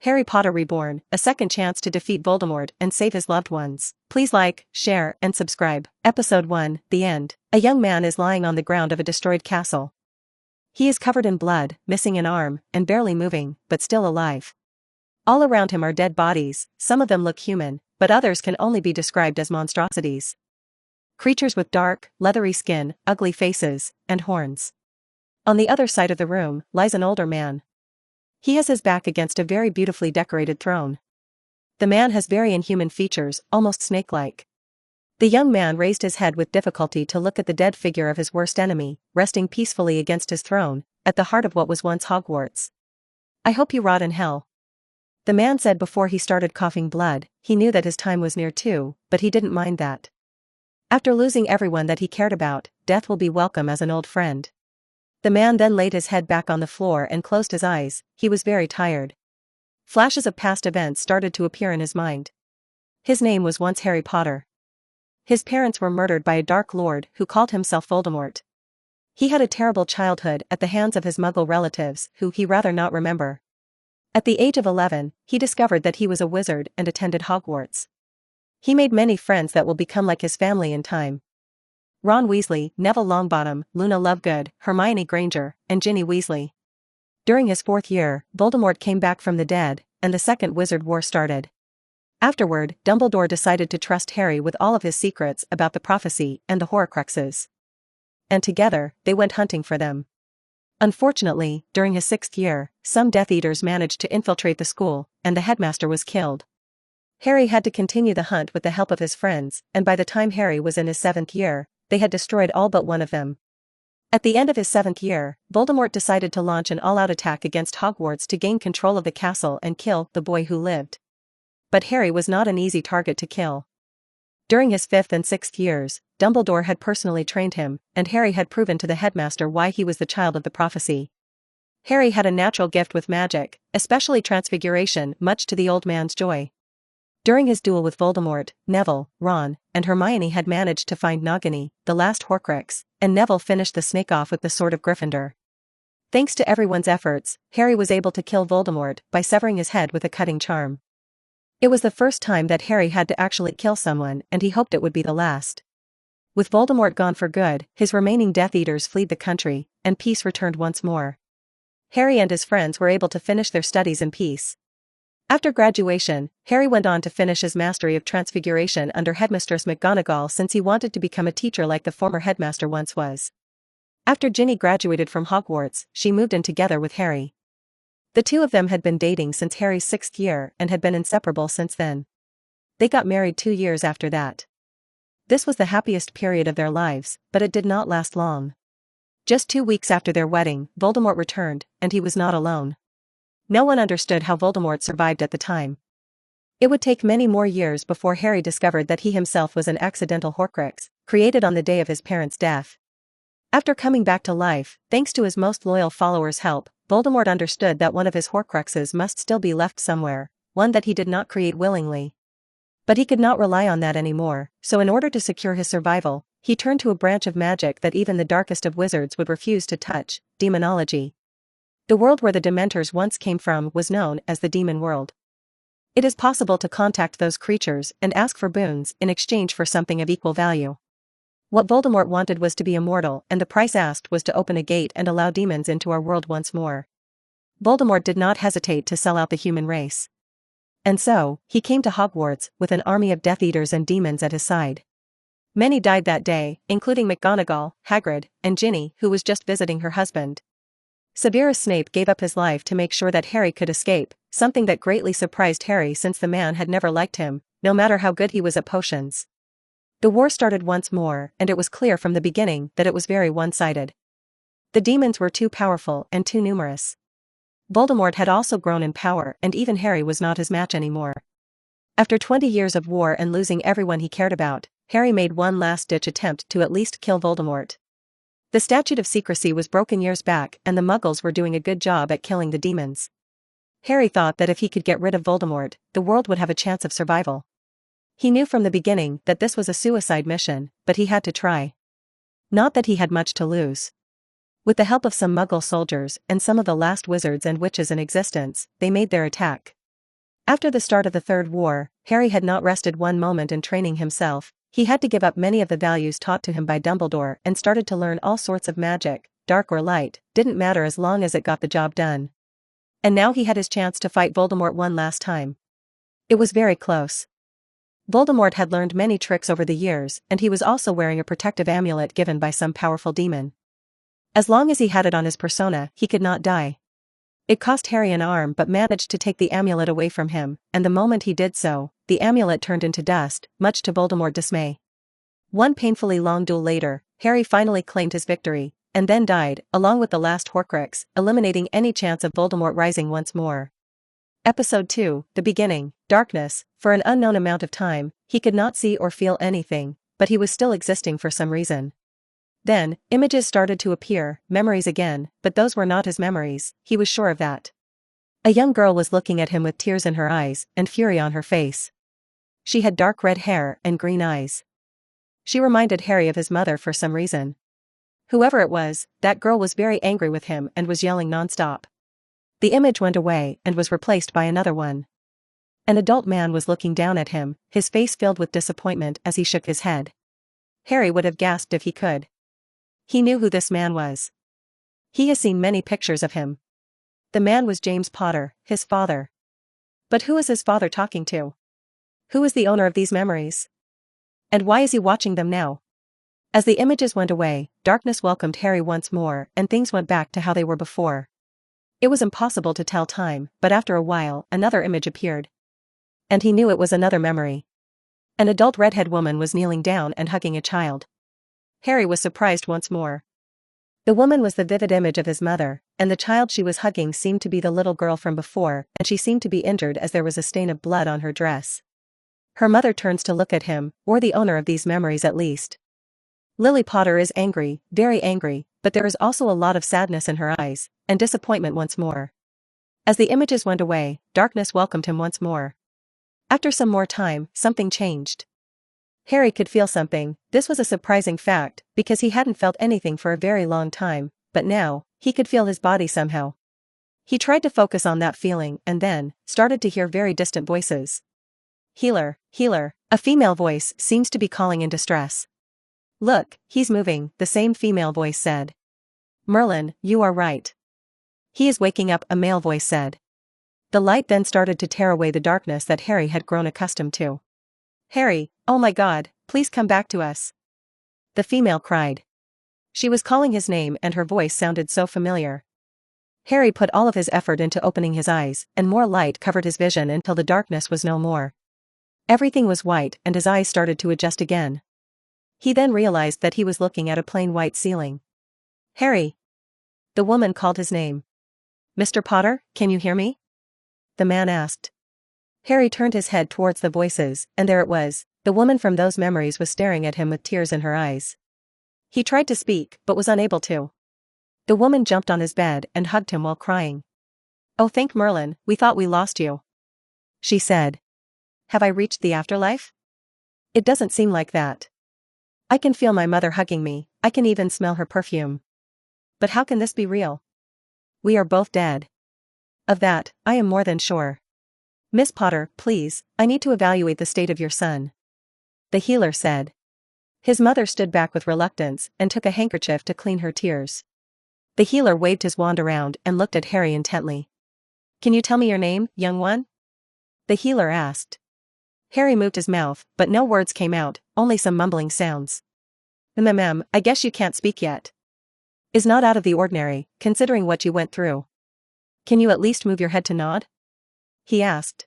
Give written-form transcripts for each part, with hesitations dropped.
Harry Potter Reborn, a second chance to defeat Voldemort and save his loved ones. Please like, share, and subscribe. Episode 1, The End. A young man is lying on the ground of a destroyed castle. He is covered in blood, missing an arm, and barely moving, but still alive. All around him are dead bodies, some of them look human, but others can only be described as monstrosities. Creatures with dark, leathery skin, ugly faces, and horns. On the other side of the room lies an older man. He has his back against a very beautifully decorated throne. The man has very inhuman features, almost snake-like. The young man raised his head with difficulty to look at the dead figure of his worst enemy, resting peacefully against his throne, at the heart of what was once Hogwarts. "I hope you rot in hell," the man said before he started coughing blood. He knew that his time was near too, but he didn't mind that. After losing everyone that he cared about, death will be welcome as an old friend. The man then laid his head back on the floor and closed his eyes. He was very tired. Flashes of past events started to appear in his mind. His name was once Harry Potter. His parents were murdered by a dark lord who called himself Voldemort. He had a terrible childhood at the hands of his Muggle relatives, who he rather not remember. At the age of 11, he discovered that he was a wizard and attended Hogwarts. He made many friends that will become like his family in time. Ron Weasley, Neville Longbottom, Luna Lovegood, Hermione Granger, and Ginny Weasley. During his 4th year, Voldemort came back from the dead, and the Second Wizard War started. Afterward, Dumbledore decided to trust Harry with all of his secrets about the prophecy and the Horcruxes. And together, they went hunting for them. Unfortunately, during his 6th year, some Death Eaters managed to infiltrate the school, and the headmaster was killed. Harry had to continue the hunt with the help of his friends, and by the time Harry was in his 7th year, they had destroyed all but one of them. At the end of his 7th year, Voldemort decided to launch an all-out attack against Hogwarts to gain control of the castle and kill the boy who lived. But Harry was not an easy target to kill. During his 5th and 6th years, Dumbledore had personally trained him, and Harry had proven to the headmaster why he was the child of the prophecy. Harry had a natural gift with magic, especially transfiguration, much to the old man's joy. During his duel with Voldemort, Neville, Ron, and Hermione had managed to find Nagini, the last Horcrux, and Neville finished the snake off with the sword of Gryffindor. Thanks to everyone's efforts, Harry was able to kill Voldemort by severing his head with a cutting charm. It was the first time that Harry had to actually kill someone, and he hoped it would be the last. With Voldemort gone for good, his remaining Death Eaters fled the country, and peace returned once more. Harry and his friends were able to finish their studies in peace. After graduation, Harry went on to finish his mastery of transfiguration under Headmistress McGonagall since he wanted to become a teacher like the former headmaster once was. After Ginny graduated from Hogwarts, she moved in together with Harry. The two of them had been dating since Harry's 6th year and had been inseparable since then. They got married 2 years after that. This was the happiest period of their lives, but it did not last long. Just 2 weeks after their wedding, Voldemort returned, and he was not alone. No one understood how Voldemort survived at the time. It would take many more years before Harry discovered that he himself was an accidental Horcrux, created on the day of his parents' death. After coming back to life, thanks to his most loyal followers' help, Voldemort understood that one of his Horcruxes must still be left somewhere, one that he did not create willingly. But he could not rely on that anymore, so in order to secure his survival, he turned to a branch of magic that even the darkest of wizards would refuse to touch: demonology. The world where the Dementors once came from was known as the Demon World. It is possible to contact those creatures and ask for boons in exchange for something of equal value. What Voldemort wanted was to be immortal, and the price asked was to open a gate and allow demons into our world once more. Voldemort did not hesitate to sell out the human race. And so, he came to Hogwarts with an army of Death Eaters and demons at his side. Many died that day, including McGonagall, Hagrid, and Ginny, who was just visiting her husband. Severus Snape gave up his life to make sure that Harry could escape, something that greatly surprised Harry since the man had never liked him, no matter how good he was at potions. The war started once more, and it was clear from the beginning that it was very one-sided. The demons were too powerful and too numerous. Voldemort had also grown in power, and even Harry was not his match anymore. After 20 years of war and losing everyone he cared about, Harry made one last-ditch attempt to at least kill Voldemort. The Statute of Secrecy was broken years back, and the Muggles were doing a good job at killing the demons. Harry thought that if he could get rid of Voldemort, the world would have a chance of survival. He knew from the beginning that this was a suicide mission, but he had to try. Not that he had much to lose. With the help of some Muggle soldiers and some of the last wizards and witches in existence, they made their attack. After the start of the Third War, Harry had not rested one moment in training himself. He had to give up many of the values taught to him by Dumbledore and started to learn all sorts of magic, dark or light, didn't matter as long as it got the job done. And now he had his chance to fight Voldemort one last time. It was very close. Voldemort had learned many tricks over the years, and he was also wearing a protective amulet given by some powerful demon. As long as he had it on his persona, he could not die. It cost Harry an arm but managed to take the amulet away from him, and the moment he did so, the amulet turned into dust, much to Voldemort's dismay. One painfully long duel later, Harry finally claimed his victory, and then died, along with the last Horcrux, eliminating any chance of Voldemort rising once more. Episode 2, The Beginning, Darkness. For an unknown amount of time, he could not see or feel anything, but he was still existing for some reason. Then, images started to appear, memories again, but those were not his memories, he was sure of that. A young girl was looking at him with tears in her eyes and fury on her face. She had dark red hair and green eyes. She reminded Harry of his mother for some reason. Whoever it was, that girl was very angry with him and was yelling nonstop. The image went away and was replaced by another one. An adult man was looking down at him, his face filled with disappointment as he shook his head. Harry would have gasped if he could. He knew who this man was. He has seen many pictures of him. The man was James Potter, his father. But who is his father talking to? Who is the owner of these memories? And why is he watching them now? As the images went away, darkness welcomed Harry once more, and things went back to how they were before. It was impossible to tell time, but after a while, another image appeared. And he knew it was another memory. An adult redhead woman was kneeling down and hugging a child. Harry was surprised once more. The woman was the vivid image of his mother, and the child she was hugging seemed to be the little girl from before, and she seemed to be injured as there was a stain of blood on her dress. Her mother turns to look at him, or the owner of these memories at least. Lily Potter is angry, very angry, but there is also a lot of sadness in her eyes, and disappointment once more. As the images went away, darkness welcomed him once more. After some more time, something changed. Harry could feel something. This was a surprising fact, because he hadn't felt anything for a very long time, but now, he could feel his body somehow. He tried to focus on that feeling and then, started to hear very distant voices. Healer, healer, a female voice seems to be calling in distress. Look, he's moving, the same female voice said. Merlin, you are right. He is waking up, a male voice said. The light then started to tear away the darkness that Harry had grown accustomed to. Harry, oh my God, please come back to us. The female cried. She was calling his name and her voice sounded so familiar. Harry put all of his effort into opening his eyes, and more light covered his vision until the darkness was no more. Everything was white and his eyes started to adjust again. He then realized that he was looking at a plain white ceiling. Harry. The woman called his name. Mr. Potter, can you hear me? The man asked. Harry turned his head towards the voices, and there it was, the woman from those memories was staring at him with tears in her eyes. He tried to speak, but was unable to. The woman jumped on his bed and hugged him while crying. Oh, thank Merlin, we thought we lost you. She said. Have I reached the afterlife? It doesn't seem like that. I can feel my mother hugging me, I can even smell her perfume. But how can this be real? We are both dead. Of that, I am more than sure. Miss Potter, please, I need to evaluate the state of your son. The healer said. His mother stood back with reluctance and took a handkerchief to clean her tears. The healer waved his wand around and looked at Harry intently. Can you tell me your name, young one? The healer asked. Harry moved his mouth, but no words came out, only some mumbling sounds. I guess you can't speak yet. Is not out of the ordinary, considering what you went through. Can you at least move your head to nod? He asked.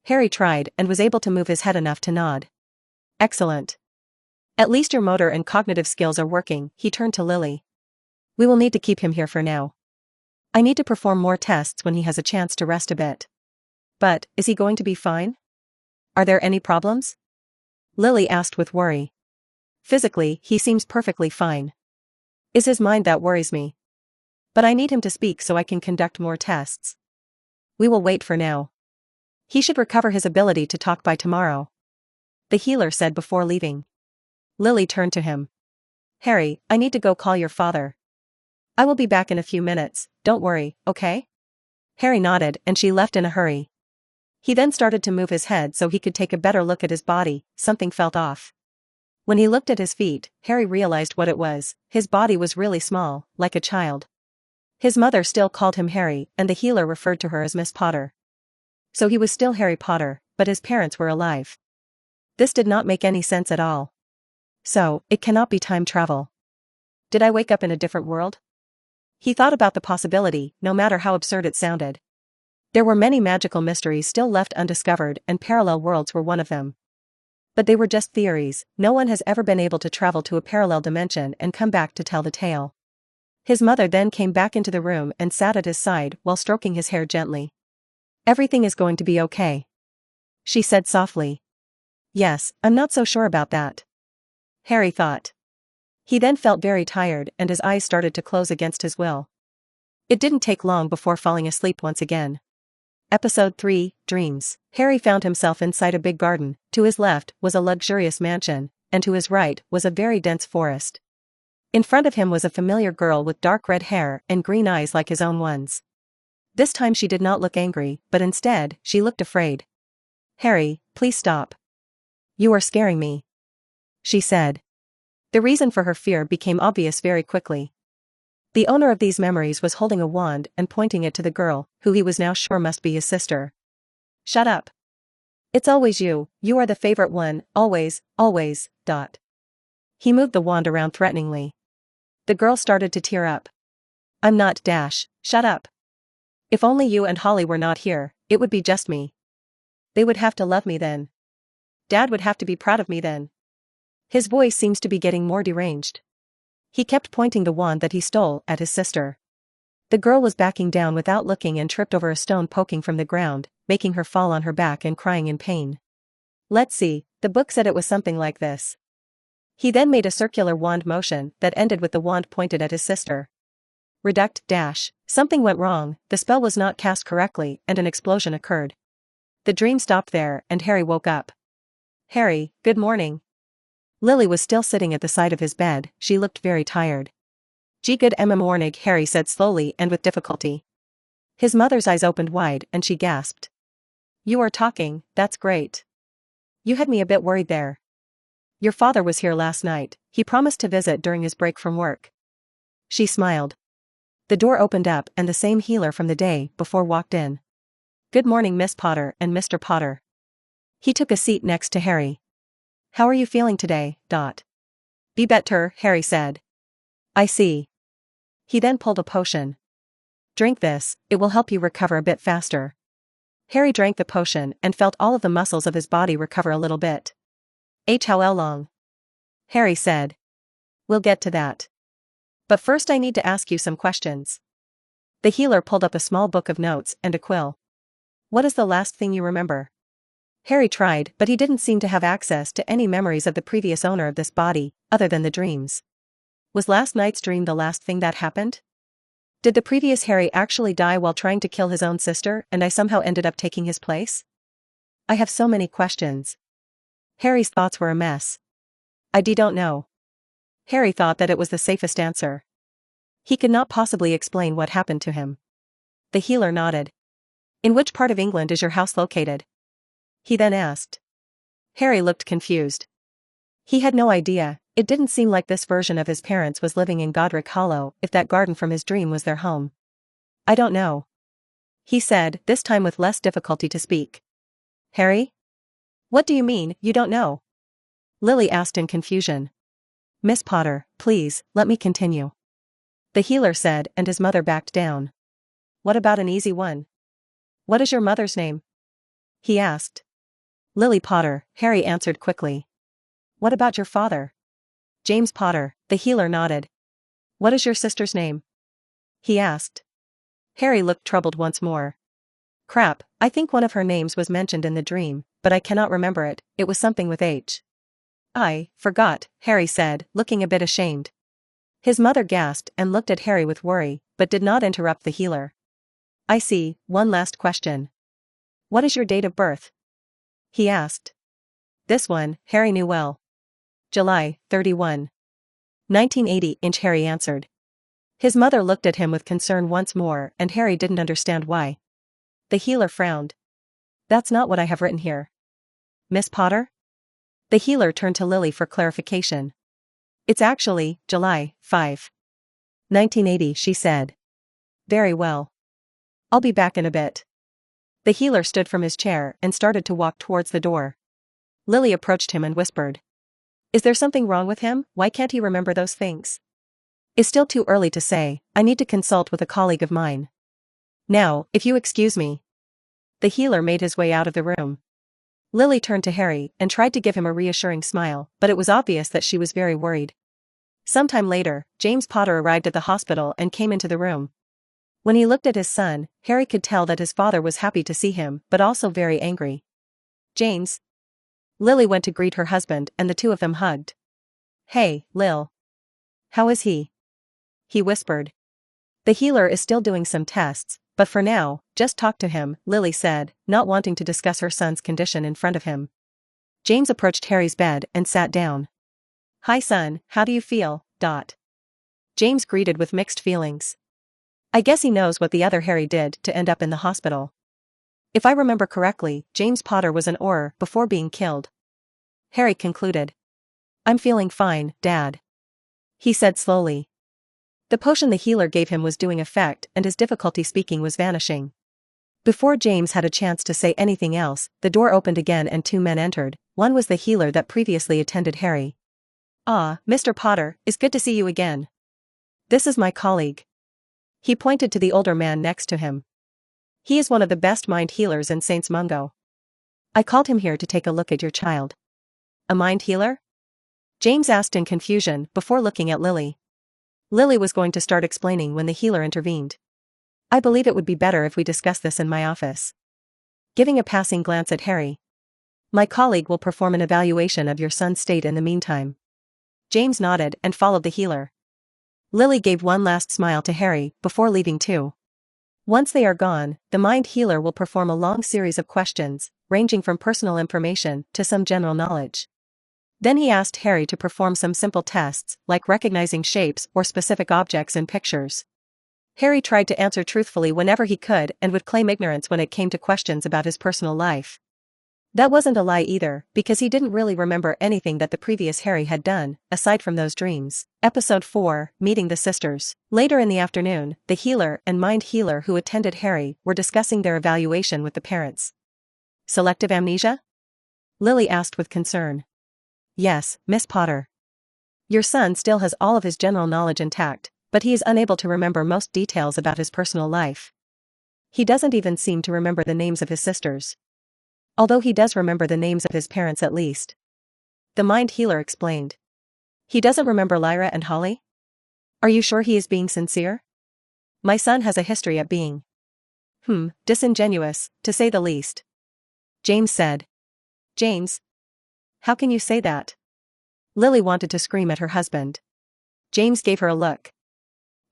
Harry tried and was able to move his head enough to nod. Excellent. At least your motor and cognitive skills are working, he turned to Lily. We will need to keep him here for now. I need to perform more tests when he has a chance to rest a bit. But, is he going to be fine? Are there any problems? Lily asked with worry. Physically, he seems perfectly fine. Is his mind that worries me? But I need him to speak so I can conduct more tests. We will wait for now. He should recover his ability to talk by tomorrow. The healer said before leaving. Lily turned to him. Harry, I need to go call your father. I will be back in a few minutes, don't worry, okay? Harry nodded and she left in a hurry. He then started to move his head so he could take a better look at his body. Something felt off. When he looked at his feet, Harry realized what it was. His body was really small, like a child. His mother still called him Harry, and the healer referred to her as Miss Potter. So he was still Harry Potter, but his parents were alive. This did not make any sense at all. So, it cannot be time travel. Did I wake up in a different world? He thought about the possibility, no matter how absurd it sounded. There were many magical mysteries still left undiscovered, and parallel worlds were one of them. But they were just theories. No one has ever been able to travel to a parallel dimension and come back to tell the tale. His mother then came back into the room and sat at his side while stroking his hair gently. "Everything is going to be okay," she said softly. "Yes, I'm not so sure about that," Harry thought. He then felt very tired and his eyes started to close against his will. It didn't take long before falling asleep once again. Episode 3, Dreams. Harry found himself inside a big garden. To his left was a luxurious mansion, and to his right was a very dense forest. In front of him was a familiar girl with dark red hair and green eyes like his own ones. This time she did not look angry, but instead, she looked afraid. "Harry, please stop. You are scaring me," she said. The reason for her fear became obvious very quickly. The owner of these memories was holding a wand and pointing it to the girl, who he was now sure must be his sister. "Shut up. It's always you are the favorite one, always, always, dot." He moved the wand around threateningly. The girl started to tear up. "I'm not dash, shut up. If only you and Holly were not here, it would be just me. They would have to love me then. Dad would have to be proud of me then." His voice seems to be getting more deranged. He kept pointing the wand that he stole at his sister. The girl was backing down without looking and tripped over a stone poking from the ground, making her fall on her back and crying in pain. "Let's see, the book said it was something like this." He then made a circular wand motion that ended with the wand pointed at his sister. Reduct dash. Something went wrong, the spell was not cast correctly and an explosion occurred. The dream stopped there and Harry woke up. "Harry, good morning." Lily was still sitting at the side of his bed. She looked very tired. "Good morning," Harry said slowly and with difficulty. His mother's eyes opened wide and she gasped. "You are talking, that's great. You had me a bit worried there. Your father was here last night, he promised to visit during his break from work." She smiled. The door opened up and the same healer from the day before walked in. "Good morning, Miss Potter and Mr. Potter." He took a seat next to Harry. "How are you feeling today, Dot?" "Be better," Harry said. "I see." He then pulled a potion. "Drink this, it will help you recover a bit faster." Harry drank the potion and felt all of the muscles of his body recover a little bit. How long?" Harry said. "We'll get to that. But first I need to ask you some questions." The healer pulled up a small book of notes and a quill. "What is the last thing you remember?" Harry tried, but he didn't seem to have access to any memories of the previous owner of this body, other than the dreams. Was last night's dream the last thing that happened? Did the previous Harry actually die while trying to kill his own sister and I somehow ended up taking his place? I have so many questions. Harry's thoughts were a mess. I don't know. Harry thought that it was the safest answer. He could not possibly explain what happened to him. The healer nodded. "In which part of England is your house located?" he then asked. Harry looked confused. He had no idea. It didn't seem like this version of his parents was living in Godric Hollow if that garden from his dream was their home. "I don't know," he said, this time with less difficulty to speak. "Harry? What do you mean, you don't know?" Lily asked in confusion. "Miss Potter, please, let me continue," the healer said, and his mother backed down. "What about an easy one? What is your mother's name?" he asked. "Lily Potter," Harry answered quickly. "What about your father?" "James Potter," the healer nodded. "What is your sister's name?" he asked. Harry looked troubled once more. "Crap, I think one of her names was mentioned in the dream, but I cannot remember it. It was something with H." "I forgot," Harry said, looking a bit ashamed. His mother gasped and looked at Harry with worry, but did not interrupt the healer. "I see, one last question. What is your date of birth?" he asked. This one, Harry knew well. "July 31. 1980, Harry answered. His mother looked at him with concern once more and Harry didn't understand why. The healer frowned. That's not what I have written here. Miss Potter? The healer turned to Lily for clarification. It's actually July 5, 1980, she said. Very well. I'll be back in a bit. The healer stood from his chair and started to walk towards the door. Lily approached him and whispered. Is there something wrong with him? Why can't he remember those things? It's still too early to say. I need to consult with a colleague of mine. Now, if you excuse me. The healer made his way out of the room. Lily turned to Harry and tried to give him a reassuring smile, but it was obvious that she was very worried. Sometime later, James Potter arrived at the hospital and came into the room. When he looked at his son, Harry could tell that his father was happy to see him, but also very angry. James. Lily went to greet her husband and the two of them hugged. Hey, Lil. How is he? He whispered. The healer is still doing some tests, but for now, just talk to him, Lily said, not wanting to discuss her son's condition in front of him. James approached Harry's bed and sat down. Hi son, how do you feel? James greeted with mixed feelings. I guess he knows what the other Harry did to end up in the hospital. If I remember correctly, James Potter was an Auror before being killed. Harry concluded. I'm feeling fine, Dad. He said slowly. The potion the healer gave him was doing effect and his difficulty speaking was vanishing. Before James had a chance to say anything else, the door opened again and two men entered. One was the healer that previously attended Harry. Ah, Mr. Potter, it's good to see you again. This is my colleague. He pointed to the older man next to him. He is one of the best mind healers in Saints Mungo. I called him here to take a look at your child. A mind healer? James asked in confusion before looking at Lily. Lily was going to start explaining when the healer intervened. I believe it would be better if we discuss this in my office. Giving a passing glance at Harry. My colleague will perform an evaluation of your son's state in the meantime. James nodded and followed the healer. Lily gave one last smile to Harry before leaving too. Once they are gone, the mind healer will perform a long series of questions, ranging from personal information to some general knowledge. Then he asked Harry to perform some simple tests, like recognizing shapes or specific objects in pictures. Harry tried to answer truthfully whenever he could and would claim ignorance when it came to questions about his personal life. That wasn't a lie either, because he didn't really remember anything that the previous Harry had done, aside from those dreams. Episode 4, Meeting the Sisters. Later in the afternoon, the healer and mind healer who attended Harry were discussing their evaluation with the parents. Selective amnesia? Lily asked with concern. Yes, Miss Potter. Your son still has all of his general knowledge intact, but he is unable to remember most details about his personal life. He doesn't even seem to remember the names of his sisters. Although he does remember the names of his parents at least. The mind healer explained. He doesn't remember Lyra and Holly? Are you sure he is being sincere? My son has a history at being. Disingenuous, to say the least. James said. James? How can you say that? Lily wanted to scream at her husband. James gave her a look.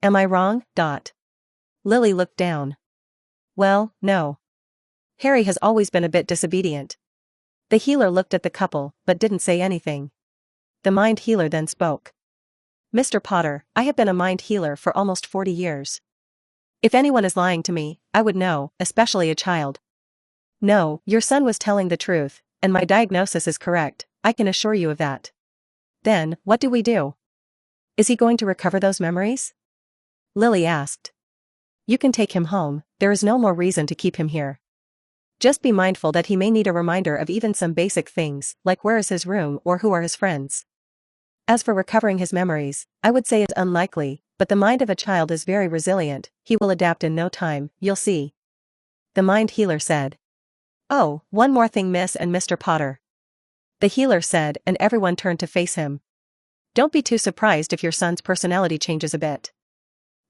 Am I wrong? Lily looked down. Well, no. Harry has always been a bit disobedient. The healer looked at the couple, but didn't say anything. The mind healer then spoke. Mr. Potter, I have been a mind healer for almost 40 years. If anyone is lying to me, I would know, especially a child. No, your son was telling the truth, and my diagnosis is correct, I can assure you of that. Then, what do we do? Is he going to recover those memories? Lily asked. You can take him home, there is no more reason to keep him here. Just be mindful that he may need a reminder of even some basic things, like where is his room or who are his friends. As for recovering his memories, I would say it's unlikely, but the mind of a child is very resilient, he will adapt in no time, you'll see. The mind healer said. Oh, one more thing, Miss and Mr. Potter. The healer said, and everyone turned to face him. Don't be too surprised if your son's personality changes a bit.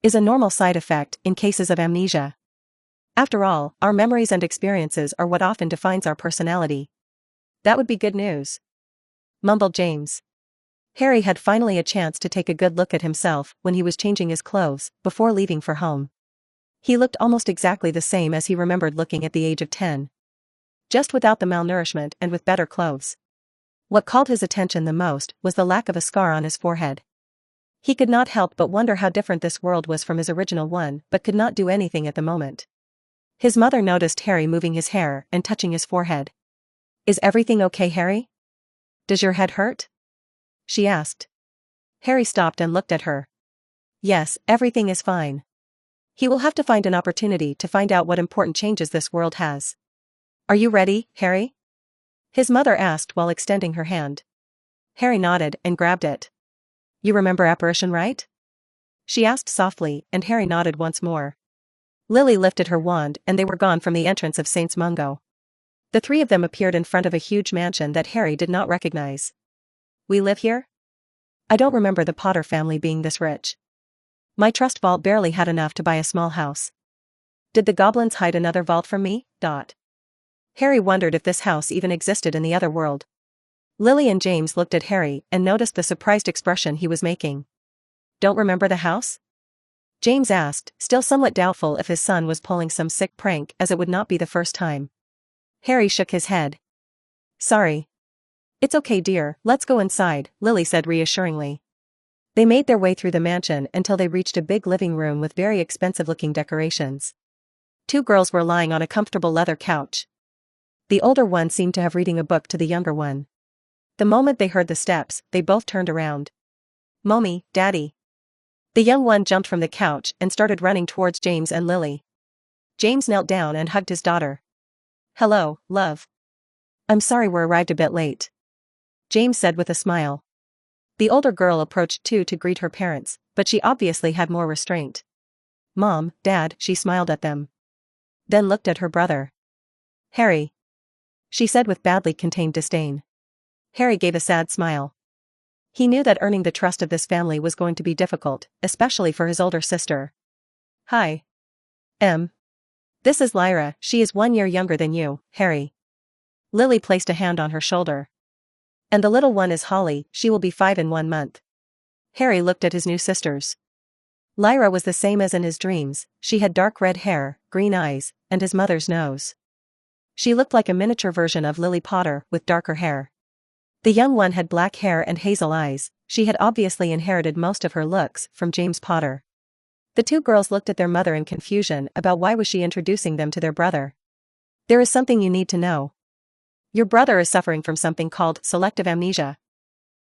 Is a normal side effect in cases of amnesia. After all, our memories and experiences are what often defines our personality. That would be good news. Mumbled James. Harry had finally a chance to take a good look at himself when he was changing his clothes, before leaving for home. He looked almost exactly the same as he remembered looking at the age of 10. Just without the malnourishment and with better clothes. What called his attention the most was the lack of a scar on his forehead. He could not help but wonder how different this world was from his original one, but could not do anything at the moment. His mother noticed Harry moving his hair and touching his forehead. "Is everything okay, Harry? Does your head hurt?" she asked. Harry stopped and looked at her. "Yes, everything is fine. He will have to find an opportunity to find out what important changes this world has." "Are you ready, Harry?" his mother asked while extending her hand. Harry nodded and grabbed it. "You remember apparition, right?" she asked softly, and Harry nodded once more. Lily lifted her wand and they were gone from the entrance of Saints Mungo. The three of them appeared in front of a huge mansion that Harry did not recognize. "We live here? I don't remember the Potter family being this rich. My trust vault barely had enough to buy a small house. Did the goblins hide another vault from me? Harry wondered if this house even existed in the other world. Lily and James looked at Harry and noticed the surprised expression he was making. "Don't remember the house?" James asked, still somewhat doubtful if his son was pulling some sick prank, as it would not be the first time. Harry shook his head. "Sorry. It's okay, dear, let's go inside," Lily said reassuringly. They made their way through the mansion until they reached a big living room with very expensive-looking decorations. Two girls were lying on a comfortable leather couch. The older one seemed to have reading a book to the younger one. The moment they heard the steps, they both turned around. "Mommy, Daddy." The young one jumped from the couch and started running towards James and Lily. James knelt down and hugged his daughter. "Hello, love. I'm sorry we're arrived a bit late," James said with a smile. The older girl approached too to greet her parents, but she obviously had more restraint. "Mom, Dad," she smiled at them. Then looked at her brother. "Harry," she said with badly contained disdain. Harry gave a sad smile. He knew that earning the trust of this family was going to be difficult, especially for his older sister. "Hi. This is Lyra, she is 1 year younger than you, Harry." Lily placed a hand on her shoulder. "And the little one is Holly, she will be 5 in 1 month." Harry looked at his new sisters. Lyra was the same as in his dreams, she had dark red hair, green eyes, and his mother's nose. She looked like a miniature version of Lily Potter, with darker hair. The young one had black hair and hazel eyes, she had obviously inherited most of her looks from James Potter. The two girls looked at their mother in confusion about why was she introducing them to their brother. "There is something you need to know. Your brother is suffering from something called selective amnesia.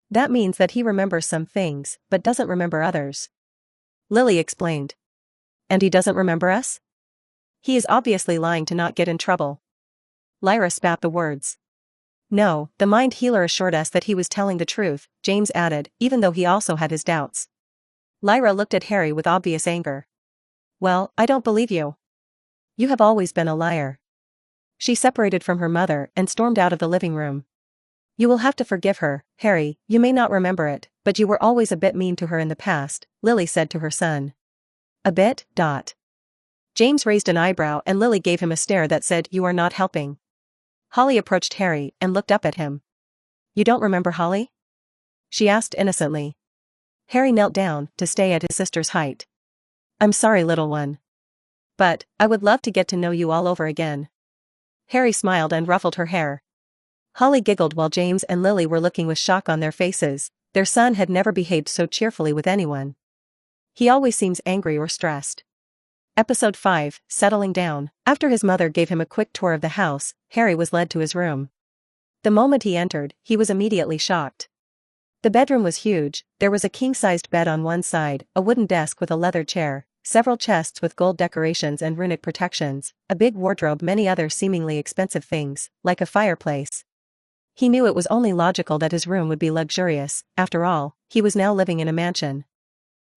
That means that he remembers some things, but doesn't remember others," Lily explained. "And he doesn't remember us? He is obviously lying to not get in trouble." Lyra spat the words. "No, the mind healer assured us that he was telling the truth," James added, even though he also had his doubts. Lyra looked at Harry with obvious anger. "Well, I don't believe you. You have always been a liar." She separated from her mother and stormed out of the living room. "You will have to forgive her, Harry, you may not remember it, but you were always a bit mean to her in the past," Lily said to her son. "A bit? James raised an eyebrow and Lily gave him a stare that said, "You are not helping." Holly approached Harry and looked up at him. "You don't remember Holly?" she asked innocently. Harry knelt down to stay at his sister's height. "I'm sorry, little one. But, I would love to get to know you all over again." Harry smiled and ruffled her hair. Holly giggled while James and Lily were looking with shock on their faces, their son had never behaved so cheerfully with anyone. He always seems angry or stressed. Episode 5, Settling Down. After his mother gave him a quick tour of the house, Harry was led to his room. The moment he entered, he was immediately shocked. The bedroom was huge, there was a king-sized bed on one side, a wooden desk with a leather chair, several chests with gold decorations and runic protections, a big wardrobe, many other seemingly expensive things, like a fireplace. He knew it was only logical that his room would be luxurious, after all, he was now living in a mansion.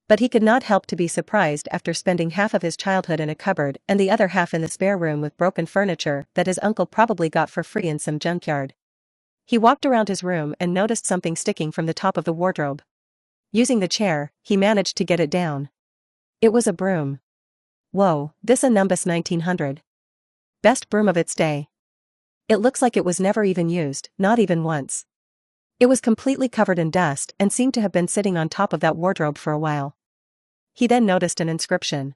But he could not help to be surprised after spending half of his childhood in a cupboard and the other half in the spare room with broken furniture that his uncle probably got for free in some junkyard. He walked around his room and noticed something sticking from the top of the wardrobe. Using the chair, he managed to get it down. It was a broom. Whoa, this a Numbus 1900. Best broom of its day. It looks like it was never even used, not even once. It was completely covered in dust and seemed to have been sitting on top of that wardrobe for a while. He then noticed an inscription.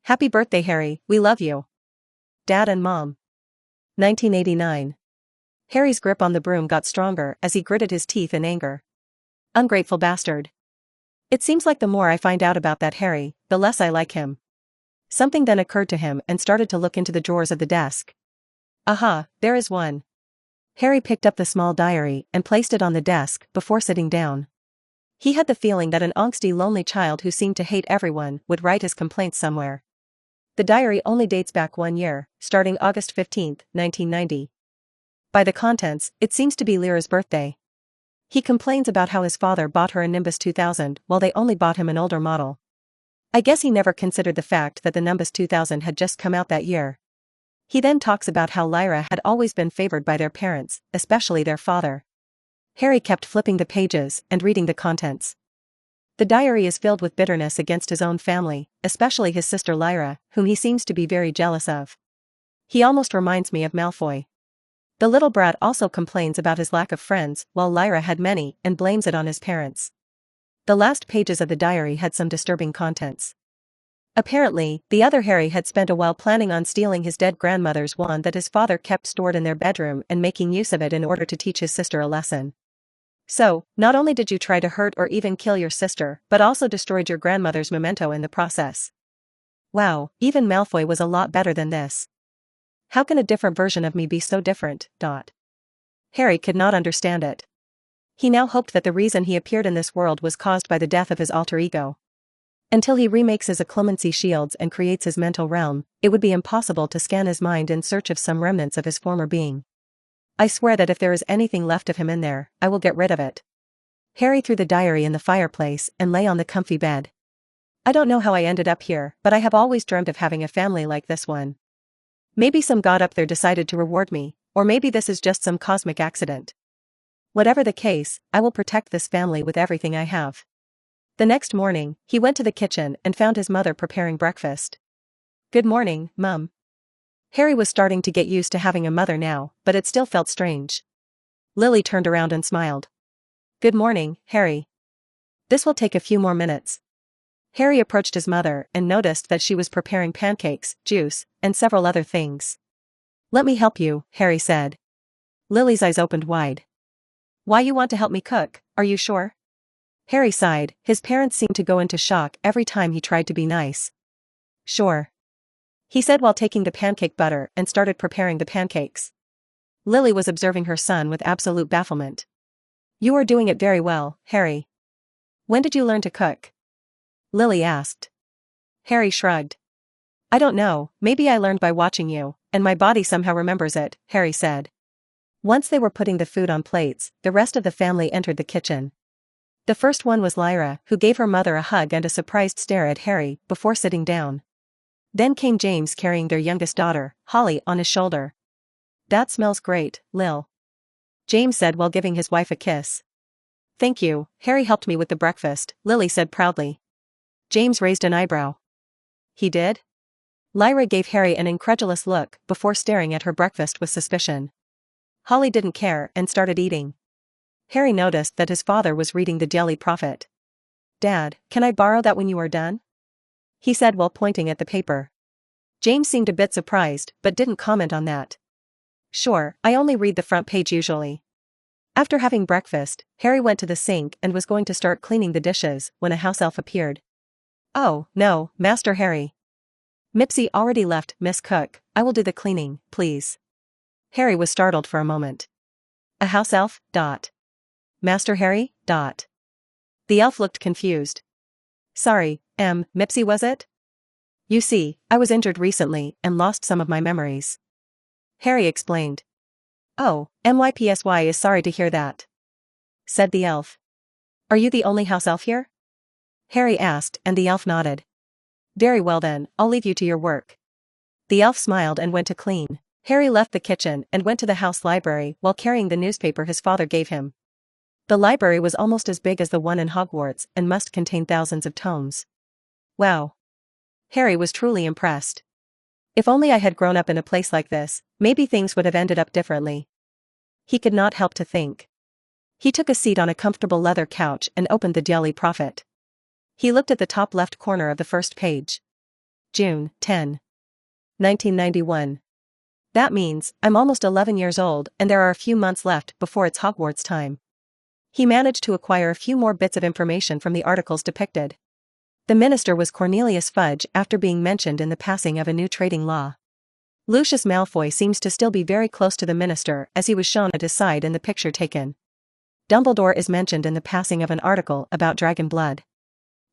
"Happy birthday, Harry, we love you. Dad and Mom." 1989. Harry's grip on the broom got stronger as he gritted his teeth in anger. Ungrateful bastard. It seems like the more I find out about that Harry, the less I like him. Something then occurred to him and started to look into the drawers of the desk. Aha, there is one. Harry picked up the small diary and placed it on the desk before sitting down. He had the feeling that an angsty lonely child who seemed to hate everyone would write his complaints somewhere. The diary only dates back 1 year, starting August 15, 1990. By the contents, it seems to be Lyra's birthday. He complains about how his father bought her a Nimbus 2000 while they only bought him an older model. I guess he never considered the fact that the Nimbus 2000 had just come out that year. He then talks about how Lyra had always been favored by their parents, especially their father. Harry kept flipping the pages and reading the contents. The diary is filled with bitterness against his own family, especially his sister Lyra, whom he seems to be very jealous of. He almost reminds me of Malfoy. The little brat also complains about his lack of friends, while Lyra had many, and blames it on his parents. The last pages of the diary had some disturbing contents. Apparently, the other Harry had spent a while planning on stealing his dead grandmother's wand that his father kept stored in their bedroom and making use of it in order to teach his sister a lesson. So, not only did you try to hurt or even kill your sister, but also destroyed your grandmother's memento in the process. Wow, even Malfoy was a lot better than this. How can a different version of me be so different? Harry could not understand it. He now hoped that the reason he appeared in this world was caused by the death of his alter ego. Until he remakes his occlumency shields and creates his mental realm, it would be impossible to scan his mind in search of some remnants of his former being. I swear that if there is anything left of him in there, I will get rid of it. Harry threw the diary in the fireplace and lay on the comfy bed. I don't know how I ended up here, but I have always dreamt of having a family like this one. Maybe some god up there decided to reward me, or maybe this is just some cosmic accident. Whatever the case, I will protect this family with everything I have. The next morning, he went to the kitchen and found his mother preparing breakfast. Good morning, Mum. Harry was starting to get used to having a mother now, but it still felt strange. Lily turned around and smiled. Good morning, Harry. This will take a few more minutes. Harry approached his mother and noticed that she was preparing pancakes, juice, and several other things. Let me help you, Harry said. Lily's eyes opened wide. Why you want to help me cook, are you sure? Harry sighed. His parents seemed to go into shock every time he tried to be nice. Sure. He said while taking the pancake butter and started preparing the pancakes. Lily was observing her son with absolute bafflement. You are doing it very well, Harry. When did you learn to cook? Lily asked. Harry shrugged. I don't know, maybe I learned by watching you, and my body somehow remembers it, Harry said. Once they were putting the food on plates, the rest of the family entered the kitchen. The first one was Lyra, who gave her mother a hug and a surprised stare at Harry before sitting down. Then came James carrying their youngest daughter, Holly, on his shoulder. That smells great, Lil. James said while giving his wife a kiss. Thank you, Harry helped me with the breakfast, Lily said proudly. James raised an eyebrow. He did? Lyra gave Harry an incredulous look before staring at her breakfast with suspicion. Holly didn't care and started eating. Harry noticed that his father was reading the Daily Prophet. Dad, can I borrow that when you are done? He said while pointing at the paper. James seemed a bit surprised but didn't comment on that. Sure, I only read the front page usually. After having breakfast, Harry went to the sink and was going to start cleaning the dishes when a house elf appeared. Oh, no, Master Harry. Mipsy already left, Miss Cook, I will do the cleaning, please. Harry was startled for a moment. A house elf, Master Harry, The elf looked confused. Sorry, Mipsy was it? You see, I was injured recently and lost some of my memories. Harry explained. Oh, MYPSY is sorry to hear that, said the elf. Are you the only house elf here? Harry asked and the elf nodded. Very well then, I'll leave you to your work. The elf smiled and went to clean. Harry left the kitchen and went to the house library while carrying the newspaper his father gave him. The library was almost as big as the one in Hogwarts and must contain thousands of tomes. Wow. Harry was truly impressed. If only I had grown up in a place like this, maybe things would have ended up differently. He could not help to think. He took a seat on a comfortable leather couch and opened the Daily Prophet. He looked at the top left corner of the first page. June 10. 1991. That means, I'm almost 11 years old and there are a few months left before it's Hogwarts time. He managed to acquire a few more bits of information from the articles depicted. The minister was Cornelius Fudge after being mentioned in the passing of a new trading law. Lucius Malfoy seems to still be very close to the minister as he was shown at his side in the picture taken. Dumbledore is mentioned in the passing of an article about dragon blood.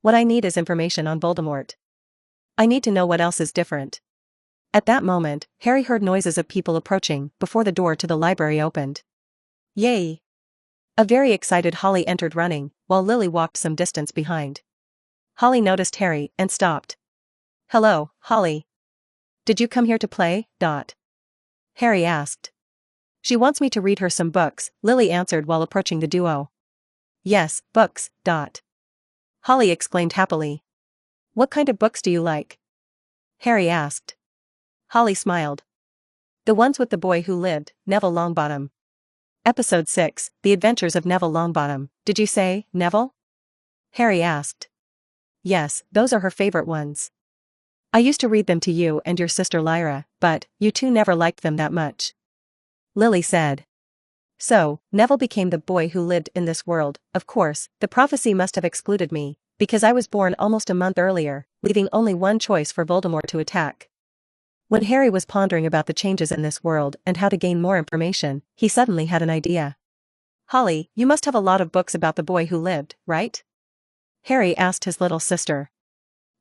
What I need is information on Voldemort. I need to know what else is different. At that moment, Harry heard noises of people approaching before the door to the library opened. Yay! A very excited Holly entered running, while Lily walked some distance behind. Holly noticed Harry and stopped. Hello, Holly. Did you come here to play? Harry asked. She wants me to read her some books, Lily answered while approaching the duo. Yes, books. Holly exclaimed happily. What kind of books do you like? Harry asked. Holly smiled. The ones with the boy who lived, Neville Longbottom. Episode 6, The Adventures of Neville Longbottom. Did you say, Neville? Harry asked. Yes, those are her favorite ones. I used to read them to you and your sister Lyra, but you two never liked them that much. Lily said. So, Neville became the boy who lived in this world. Of course, the prophecy must have excluded me, because I was born almost a month earlier, leaving only one choice for Voldemort to attack. When Harry was pondering about the changes in this world and how to gain more information, he suddenly had an idea. Holly, you must have a lot of books about the boy who lived, right? Harry asked his little sister.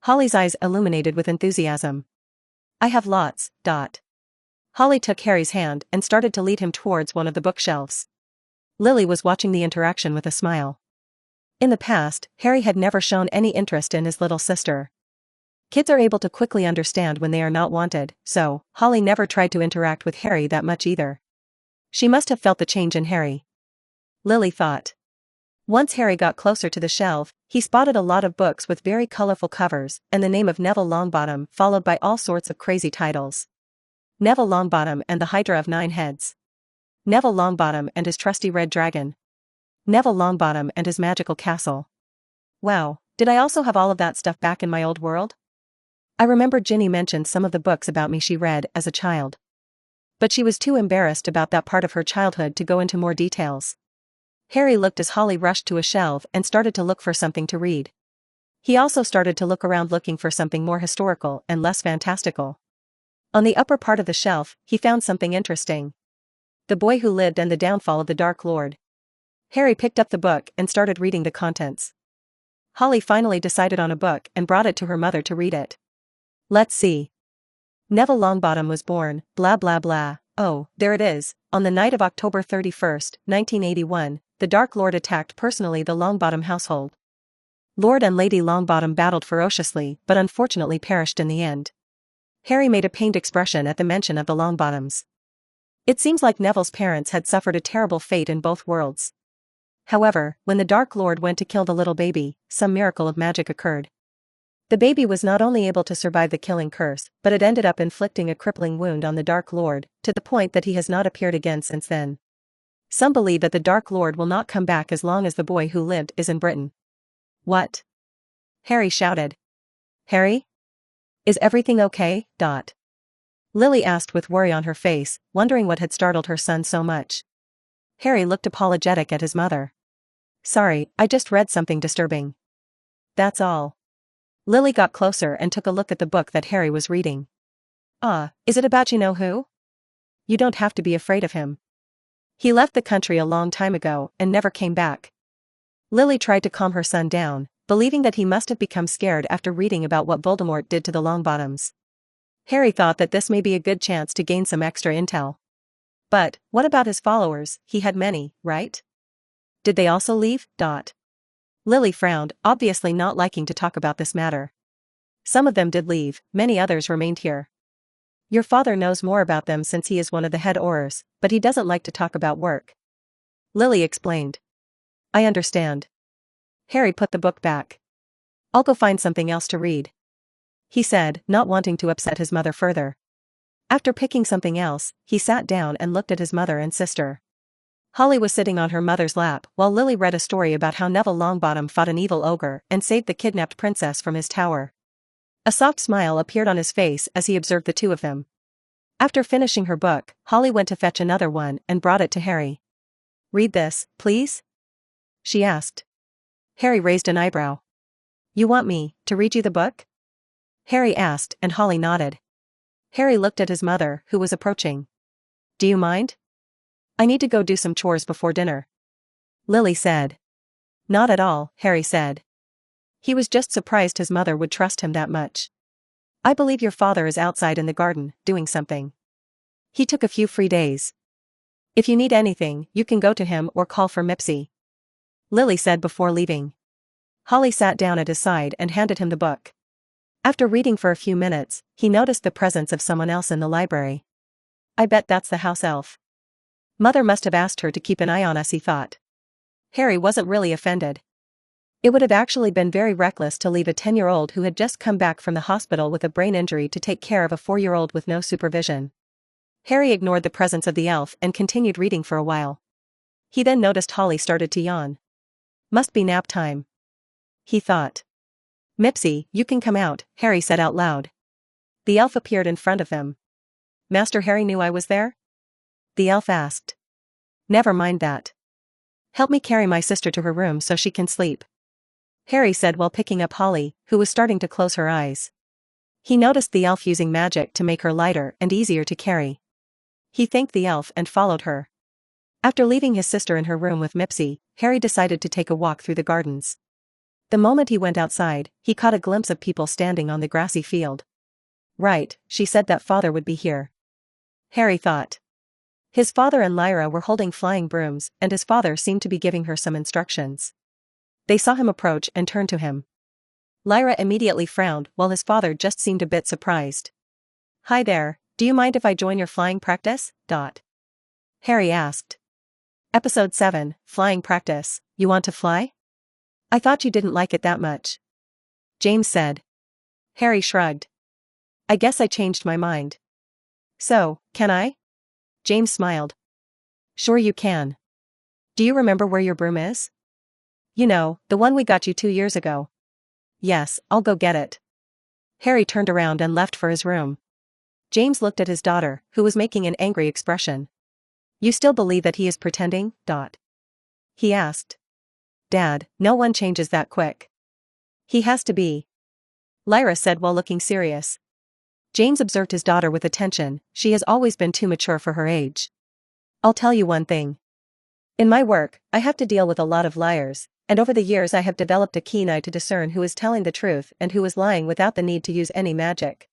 Holly's eyes illuminated with enthusiasm. I have lots. Holly took Harry's hand and started to lead him towards one of the bookshelves. Lily was watching the interaction with a smile. In the past, Harry had never shown any interest in his little sister. Kids are able to quickly understand when they are not wanted, so Holly never tried to interact with Harry that much either. She must have felt the change in Harry. Lily thought. Once Harry got closer to the shelf, he spotted a lot of books with very colorful covers and the name of Neville Longbottom followed by all sorts of crazy titles. Neville Longbottom and the Hydra of 9 Heads. Neville Longbottom and his trusty red dragon. Neville Longbottom and his magical castle. Wow, did I also have all of that stuff back in my old world? I remember Ginny mentioned some of the books about me she read as a child. But she was too embarrassed about that part of her childhood to go into more details. Harry looked as Holly rushed to a shelf and started to look for something to read. He also started to look around looking for something more historical and less fantastical. On the upper part of the shelf, he found something interesting. The Boy Who Lived and the Downfall of the Dark Lord. Harry picked up the book and started reading the contents. Holly finally decided on a book and brought it to her mother to read it. Let's see. Neville Longbottom was born, blah blah blah. Oh, there it is. On the night of October 31st, 1981, the Dark Lord attacked personally the Longbottom household. Lord and Lady Longbottom battled ferociously but unfortunately perished in the end. Harry made a pained expression at the mention of the Longbottoms. It seems like Neville's parents had suffered a terrible fate in both worlds. However, when the Dark Lord went to kill the little baby, some miracle of magic occurred. The baby was not only able to survive the killing curse, but it ended up inflicting a crippling wound on the Dark Lord, to the point that he has not appeared again since then. Some believe that the Dark Lord will not come back as long as the Boy Who Lived is in Britain. What? Harry shouted. Harry? Is everything okay? Lily asked with worry on her face, wondering what had startled her son so much. Harry looked apologetic at his mother. Sorry, I just read something disturbing. That's all. Lily got closer and took a look at the book that Harry was reading. Is it about you-know-who? You don't have to be afraid of him. He left the country a long time ago and never came back. Lily tried to calm her son down, believing that he must have become scared after reading about what Voldemort did to the Longbottoms. Harry thought that this may be a good chance to gain some extra intel. But, what about his followers? He had many, right? Did they also leave? Lily frowned, obviously not liking to talk about this matter. Some of them did leave, many others remained here. Your father knows more about them since he is one of the head Aurors, but he doesn't like to talk about work. Lily explained. I understand. Harry put the book back. I'll go find something else to read, he said, not wanting to upset his mother further. After picking something else, he sat down and looked at his mother and sister. Holly was sitting on her mother's lap while Lily read a story about how Neville Longbottom fought an evil ogre and saved the kidnapped princess from his tower. A soft smile appeared on his face as he observed the two of them. After finishing her book, Holly went to fetch another one and brought it to Harry. Read this, please? She asked. Harry raised an eyebrow. You want me to read you the book? Harry asked, and Holly nodded. Harry looked at his mother, who was approaching. Do you mind? I need to go do some chores before dinner. Lily said. Not at all, Harry said. He was just surprised his mother would trust him that much. I believe your father is outside in the garden, doing something. He took a few free days. If you need anything, you can go to him or call for Mipsy. Lily said before leaving. Holly sat down at his side and handed him the book. After reading for a few minutes, he noticed the presence of someone else in the library. I bet that's the house elf. Mother must have asked her to keep an eye on us, he thought. Harry wasn't really offended. It would have actually been very reckless to leave a 10-year-old who had just come back from the hospital with a brain injury to take care of a 4-year-old with no supervision. Harry ignored the presence of the elf and continued reading for a while. He then noticed Holly started to yawn. Must be nap time, he thought. Mipsy, you can come out, Harry said out loud. The elf appeared in front of them. Master Harry knew I was there? The elf asked. Never mind that. Help me carry my sister to her room so she can sleep, Harry said while picking up Holly, who was starting to close her eyes. He noticed the elf using magic to make her lighter and easier to carry. He thanked the elf and followed her. After leaving his sister in her room with Mipsy, Harry decided to take a walk through the gardens. The moment he went outside, he caught a glimpse of people standing on the grassy field. Right, she said that father would be here, Harry thought. His father and Lyra were holding flying brooms, and his father seemed to be giving her some instructions. They saw him approach and turned to him. Lyra immediately frowned while his father just seemed a bit surprised. Hi there, do you mind if I join your flying practice? Harry asked. Episode 7, Flying Practice, you want to fly? I thought you didn't like it that much, James said. Harry shrugged. I guess I changed my mind. So, can I? James smiled. Sure you can. Do you remember where your broom is? You know, the one we got you 2 years ago. Yes, I'll go get it. Harry turned around and left for his room. James looked at his daughter, who was making an angry expression. You still believe that he is pretending? He asked. Dad, no one changes that quick. He has to be, Lyra said while looking serious. James observed his daughter with attention. She has always been too mature for her age. I'll tell you one thing. In my work, I have to deal with a lot of liars, and over the years I have developed a keen eye to discern who is telling the truth and who is lying without the need to use any magic.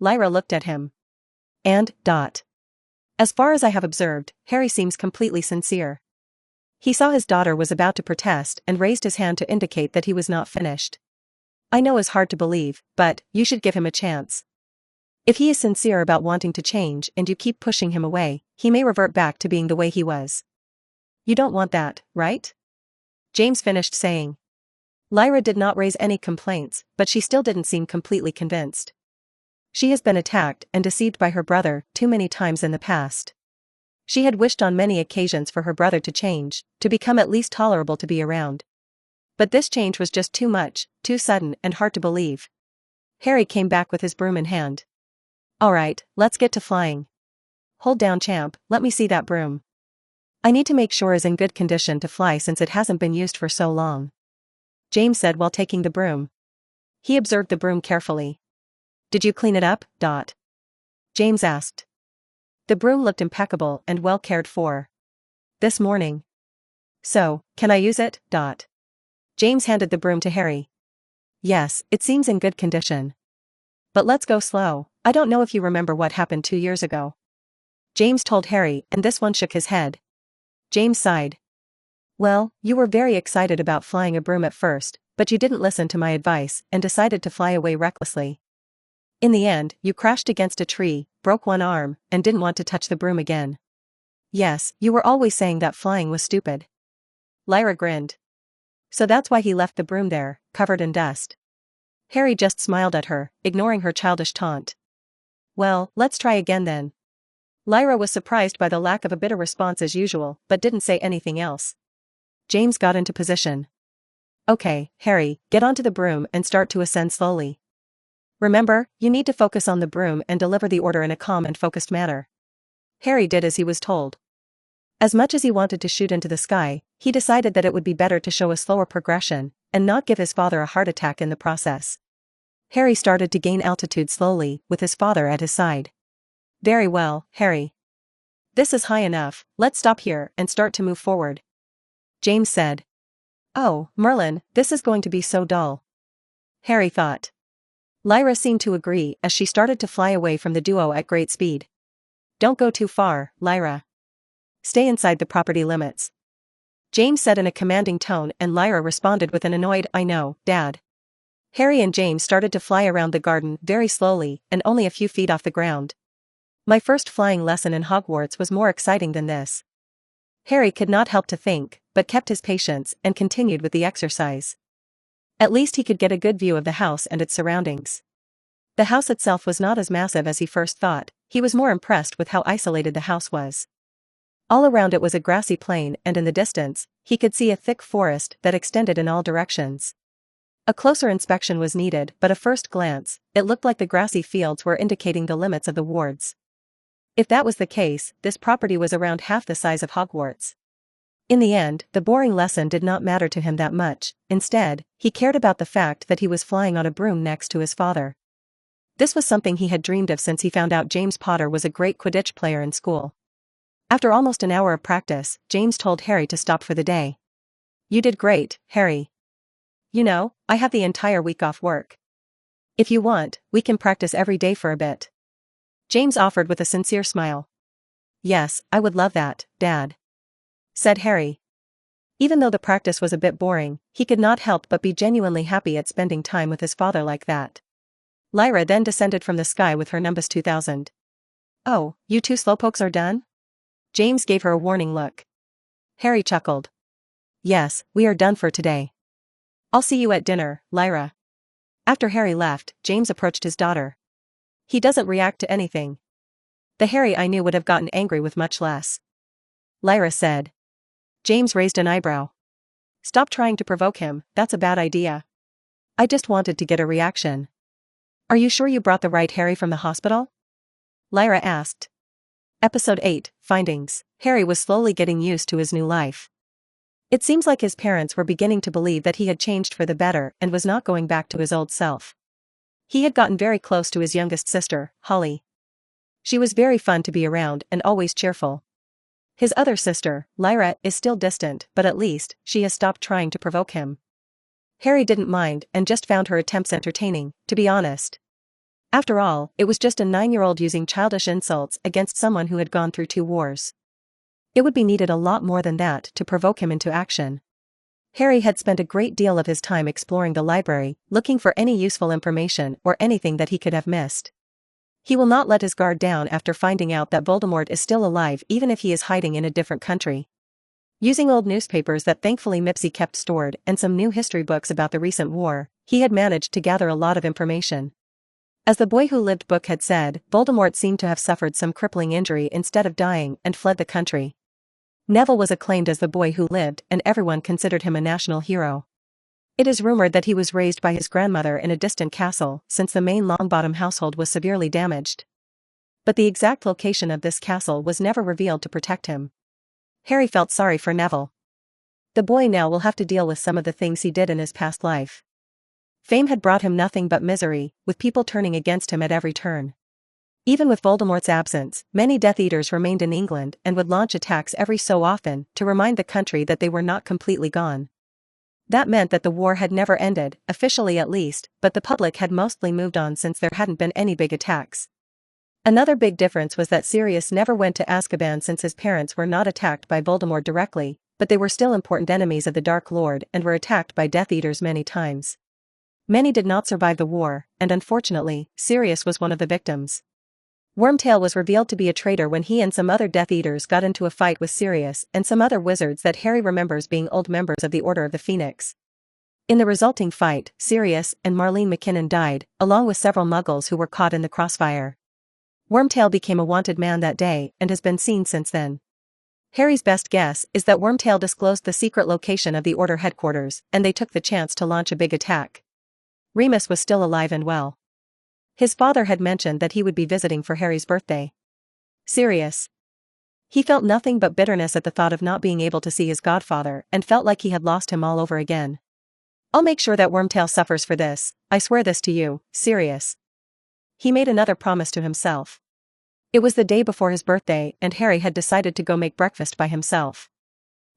Lyra looked at him. And, as far as I have observed, Harry seems completely sincere. He saw his daughter was about to protest and raised his hand to indicate that he was not finished. I know it's hard to believe, but you should give him a chance. If he is sincere about wanting to change and you keep pushing him away, he may revert back to being the way he was. You don't want that, right? James finished saying. Lyra did not raise any complaints, but she still didn't seem completely convinced. She has been attacked and deceived by her brother too many times in the past. She had wished on many occasions for her brother to change, to become at least tolerable to be around. But this change was just too much, too sudden and hard to believe. Harry came back with his broom in hand. All right, let's get to flying. Hold down, champ, let me see that broom. I need to make sure it's in good condition to fly since it hasn't been used for so long, James said while taking the broom. He observed the broom carefully. Did you clean it up? James asked. The broom looked impeccable and well cared for. This morning. So, can I use it? James handed the broom to Harry. Yes, it seems in good condition. But let's go slow. I don't know if you remember what happened 2 years ago, James told Harry, and this one shook his head. James sighed. Well, you were very excited about flying a broom at first, but you didn't listen to my advice and decided to fly away recklessly. In the end, you crashed against a tree, broke one arm, and didn't want to touch the broom again. Yes, you were always saying that flying was stupid. Lyra grinned. So that's why he left the broom there, covered in dust. Harry just smiled at her, ignoring her childish taunt. Well, let's try again then. Lyra was surprised by the lack of a bitter response as usual, but didn't say anything else. James got into position. Okay, Harry, get onto the broom and start to ascend slowly. Remember, you need to focus on the broom and deliver the order in a calm and focused manner. Harry did as he was told. As much as he wanted to shoot into the sky, he decided that it would be better to show a slower progression, and not give his father a heart attack in the process. Harry started to gain altitude slowly, with his father at his side. Very well, Harry. This is high enough, let's stop here and start to move forward. James said. Oh, Merlin, this is going to be so dull. Harry thought. Lyra seemed to agree as she started to fly away from the duo at great speed. Don't go too far, Lyra. Stay inside the property limits. James said in a commanding tone, and Lyra responded with an annoyed, I know, Dad. Harry and James started to fly around the garden very slowly and only a few feet off the ground. My first flying lesson in Hogwarts was more exciting than this. Harry could not help to think, but kept his patience and continued with the exercise. At least he could get a good view of the house and its surroundings. The house itself was not as massive as he first thought. He was more impressed with how isolated the house was. All around it was a grassy plain, and in the distance, he could see a thick forest that extended in all directions. A closer inspection was needed, but at first glance, it looked like the grassy fields were indicating the limits of the wards. If that was the case, this property was around half the size of Hogwarts. In the end, the boring lesson did not matter to him that much. Instead, he cared about the fact that he was flying on a broom next to his father. This was something he had dreamed of since he found out James Potter was a great Quidditch player in school. After almost an hour of practice, James told Harry to stop for the day. You did great, Harry. You know, I have the entire week off work. If you want, we can practice every day for a bit. James offered with a sincere smile. Yes, I would love that, Dad. Said Harry. Even though the practice was a bit boring, he could not help but be genuinely happy at spending time with his father like that. Lyra then descended from the sky with her Nimbus 2000. Oh, you two slowpokes are done? James gave her a warning look. Harry chuckled. Yes, we are done for today. I'll see you at dinner, Lyra. After Harry left, James approached his daughter. He doesn't react to anything. The Harry I knew would have gotten angry with much less. Lyra said. James raised an eyebrow. Stop trying to provoke him, that's a bad idea. I just wanted to get a reaction. Are you sure you brought the right Harry from the hospital? Lyra asked. Episode 8, Findings. Harry was slowly getting used to his new life. It seems like his parents were beginning to believe that he had changed for the better and was not going back to his old self. He had gotten very close to his youngest sister, Holly. She was very fun to be around and always cheerful. His other sister, Lyra, is still distant, but at least, she has stopped trying to provoke him. Harry didn't mind and just found her attempts entertaining, to be honest. After all, it was just a 9-year-old using childish insults against someone who had gone through 2 wars. It would be needed a lot more than that to provoke him into action. Harry had spent a great deal of his time exploring the library, looking for any useful information or anything that he could have missed. He will not let his guard down after finding out that Voldemort is still alive even if he is hiding in a different country. Using old newspapers that thankfully Mipsy kept stored and some new history books about the recent war, he had managed to gather a lot of information. As the Boy Who Lived book had said, Voldemort seemed to have suffered some crippling injury instead of dying and fled the country. Neville was acclaimed as the Boy Who Lived and everyone considered him a national hero. It is rumored that he was raised by his grandmother in a distant castle since the main Longbottom household was severely damaged. But the exact location of this castle was never revealed to protect him. Harry felt sorry for Neville. The boy now will have to deal with some of the things he did in his past life. Fame had brought him nothing but misery, with people turning against him at every turn. Even with Voldemort's absence, many Death Eaters remained in England and would launch attacks every so often to remind the country that they were not completely gone. That meant that the war had never ended, officially at least, but the public had mostly moved on since there hadn't been any big attacks. Another big difference was that Sirius never went to Azkaban since his parents were not attacked by Voldemort directly, but they were still important enemies of the Dark Lord and were attacked by Death Eaters many times. Many did not survive the war, and unfortunately, Sirius was one of the victims. Wormtail was revealed to be a traitor when he and some other Death Eaters got into a fight with Sirius and some other wizards that Harry remembers being old members of the Order of the Phoenix. In the resulting fight, Sirius and Marlene McKinnon died, along with several Muggles who were caught in the crossfire. Wormtail became a wanted man that day and has been seen since then. Harry's best guess is that Wormtail disclosed the secret location of the Order headquarters, and they took the chance to launch a big attack. Remus was still alive and well. His father had mentioned that he would be visiting for Harry's birthday. Sirius. He felt nothing but bitterness at the thought of not being able to see his godfather and felt like he had lost him all over again. I'll make sure that Wormtail suffers for this, I swear this to you, Sirius. He made another promise to himself. It was the day before his birthday and Harry had decided to go make breakfast by himself.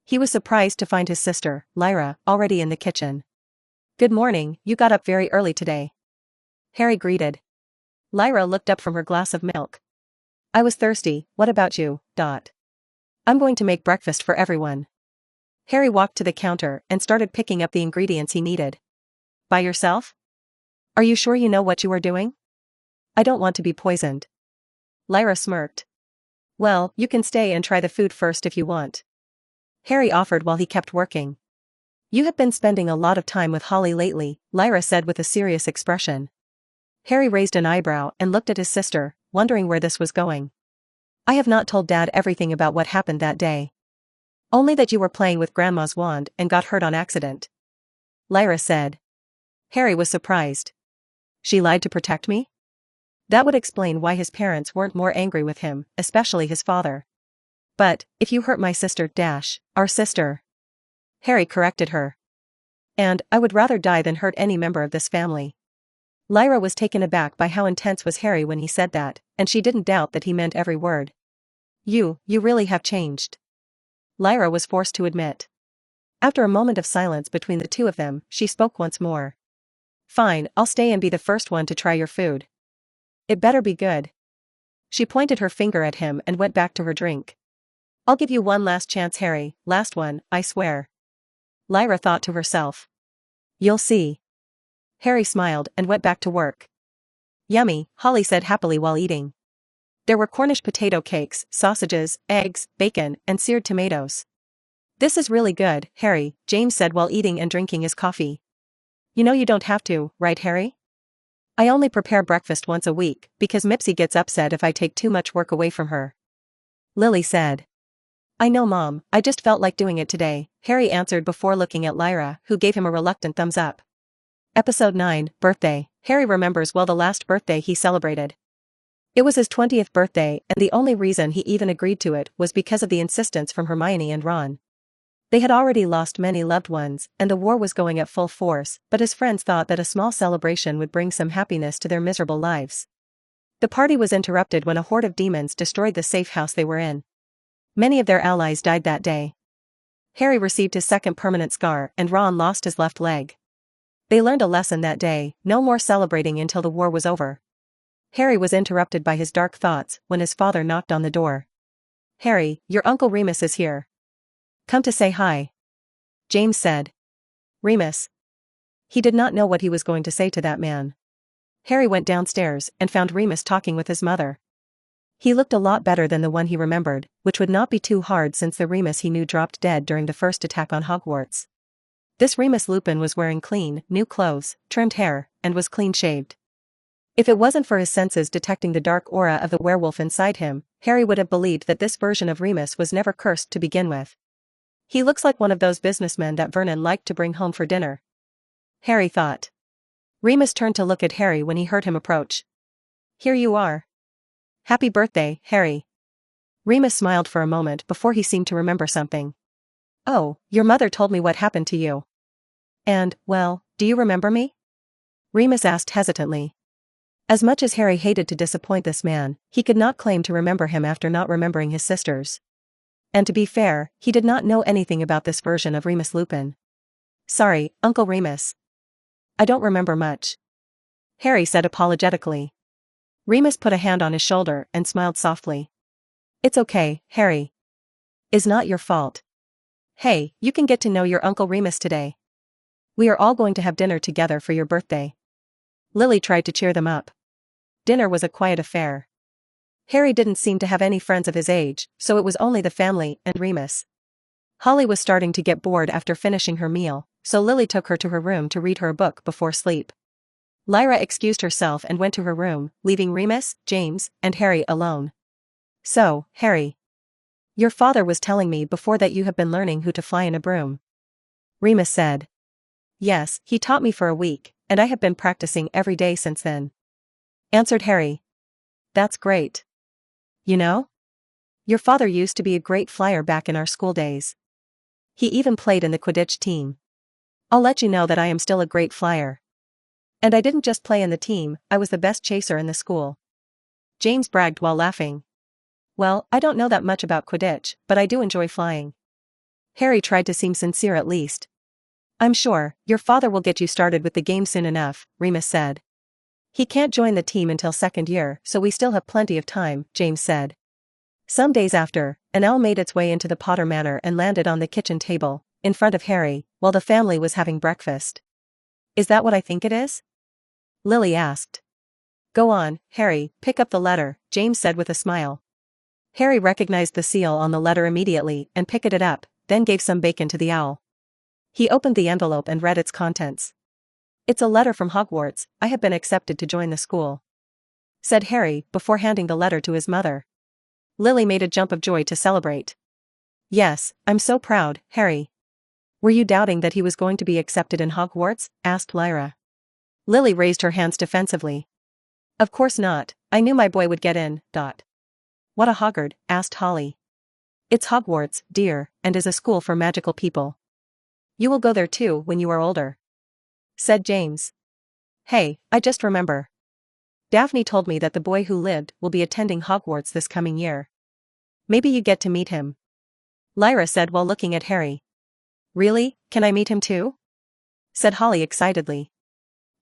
He was surprised to find his sister, Lyra, already in the kitchen. Good morning, you got up very early today. Harry greeted. Lyra looked up from her glass of milk. I was thirsty, what about you, Dot? I'm going to make breakfast for everyone. Harry walked to the counter and started picking up the ingredients he needed. By yourself? Are you sure you know what you are doing? I don't want to be poisoned. Lyra smirked. Well, you can stay and try the food first if you want. Harry offered while he kept working. You have been spending a lot of time with Holly lately, Lyra said with a serious expression. Harry raised an eyebrow and looked at his sister, wondering where this was going. I have not told Dad everything about what happened that day. Only that you were playing with Grandma's wand and got hurt on accident. Lyra said. Harry was surprised. She lied to protect me? That would explain why his parents weren't more angry with him, especially his father. But, if you hurt my sister our sister. Harry corrected her. And, I would rather die than hurt any member of this family. Lyra was taken aback by how intense was Harry when he said that, and she didn't doubt that he meant every word. You really have changed. Lyra was forced to admit. After a moment of silence between the two of them, she spoke once more. Fine, I'll stay and be the first one to try your food. It better be good. She pointed her finger at him and went back to her drink. I'll give you one last chance, Harry, last one, I swear. Lyra thought to herself. You'll see. Harry smiled and went back to work. Yummy, Holly said happily while eating. There were Cornish potato cakes, sausages, eggs, bacon, and seared tomatoes. This is really good, Harry, James said while eating and drinking his coffee. You know you don't have to, right, Harry? I only prepare breakfast once a week, because Mipsy gets upset if I take too much work away from her. Lily said. I know, Mom, I just felt like doing it today, Harry answered before looking at Lyra, who gave him a reluctant thumbs up. Episode 9, Birthday. Harry remembers well the last birthday he celebrated. It was his 20th birthday, and the only reason he even agreed to it was because of the insistence from Hermione and Ron. They had already lost many loved ones, and the war was going at full force, but his friends thought that a small celebration would bring some happiness to their miserable lives. The party was interrupted when a horde of demons destroyed the safe house they were in. Many of their allies died that day. Harry received his second permanent scar, and Ron lost his left leg. They learned a lesson that day, no more celebrating until the war was over. Harry was interrupted by his dark thoughts when his father knocked on the door. Harry, your Uncle Remus is here. Come to say hi. James said. Remus. He did not know what he was going to say to that man. Harry went downstairs and found Remus talking with his mother. He looked a lot better than the one he remembered, which would not be too hard since the Remus he knew dropped dead during the first attack on Hogwarts. This Remus Lupin was wearing clean, new clothes, trimmed hair, and was clean-shaved. If it wasn't for his senses detecting the dark aura of the werewolf inside him, Harry would have believed that this version of Remus was never cursed to begin with. He looks like one of those businessmen that Vernon liked to bring home for dinner. Harry thought. Remus turned to look at Harry when he heard him approach. Here you are. Happy birthday, Harry. Remus smiled for a moment before he seemed to remember something. Oh, your mother told me what happened to you. And, well, do you remember me? Remus asked hesitantly. As much as Harry hated to disappoint this man, he could not claim to remember him after not remembering his sisters. And to be fair, he did not know anything about this version of Remus Lupin. Sorry, Uncle Remus. I don't remember much. Harry said apologetically. Remus put a hand on his shoulder and smiled softly. It's okay, Harry. It's not your fault. Hey, you can get to know your Uncle Remus today. We are all going to have dinner together for your birthday. Lily tried to cheer them up. Dinner was a quiet affair. Harry didn't seem to have any friends of his age, so it was only the family and Remus. Holly was starting to get bored after finishing her meal, so Lily took her to her room to read her a book before sleep. Lyra excused herself and went to her room, leaving Remus, James, and Harry alone. So, Harry. Your father was telling me before that you have been learning how to fly in a broom. Remus said. Yes, he taught me for a week, and I have been practicing every day since then. Answered Harry. That's great. You know? Your father used to be a great flyer back in our school days. He even played in the Quidditch team. I'll let you know that I am still a great flyer. And I didn't just play in the team, I was the best chaser in the school. James bragged while laughing. Well, I don't know that much about Quidditch, but I do enjoy flying. Harry tried to seem sincere at least. I'm sure, your father will get you started with the game soon enough, Remus said. He can't join the team until second year, so we still have plenty of time, James said. Some days after, an owl made its way into the Potter Manor and landed on the kitchen table, in front of Harry, while the family was having breakfast. Is that what I think it is? Lily asked. Go on, Harry, pick up the letter, James said with a smile. Harry recognized the seal on the letter immediately and picked it up, then gave some bacon to the owl. He opened the envelope and read its contents. It's a letter from Hogwarts, I have been accepted to join the school, said Harry before handing the letter to his mother. Lily made a jump of joy to celebrate. Yes, I'm so proud, Harry. Were you doubting that he was going to be accepted in Hogwarts? Asked Lyra. Lily raised her hands defensively. Of course not, I knew my boy would get in, ... What a Hoggard? Asked Holly. It's Hogwarts, dear, and is a school for magical people. You will go there too when you are older, said James. Hey, I just remember. Daphne told me that the boy who lived will be attending Hogwarts this coming year. Maybe you get to meet him, Lyra said while looking at Harry. Really, can I meet him too? Said Holly excitedly.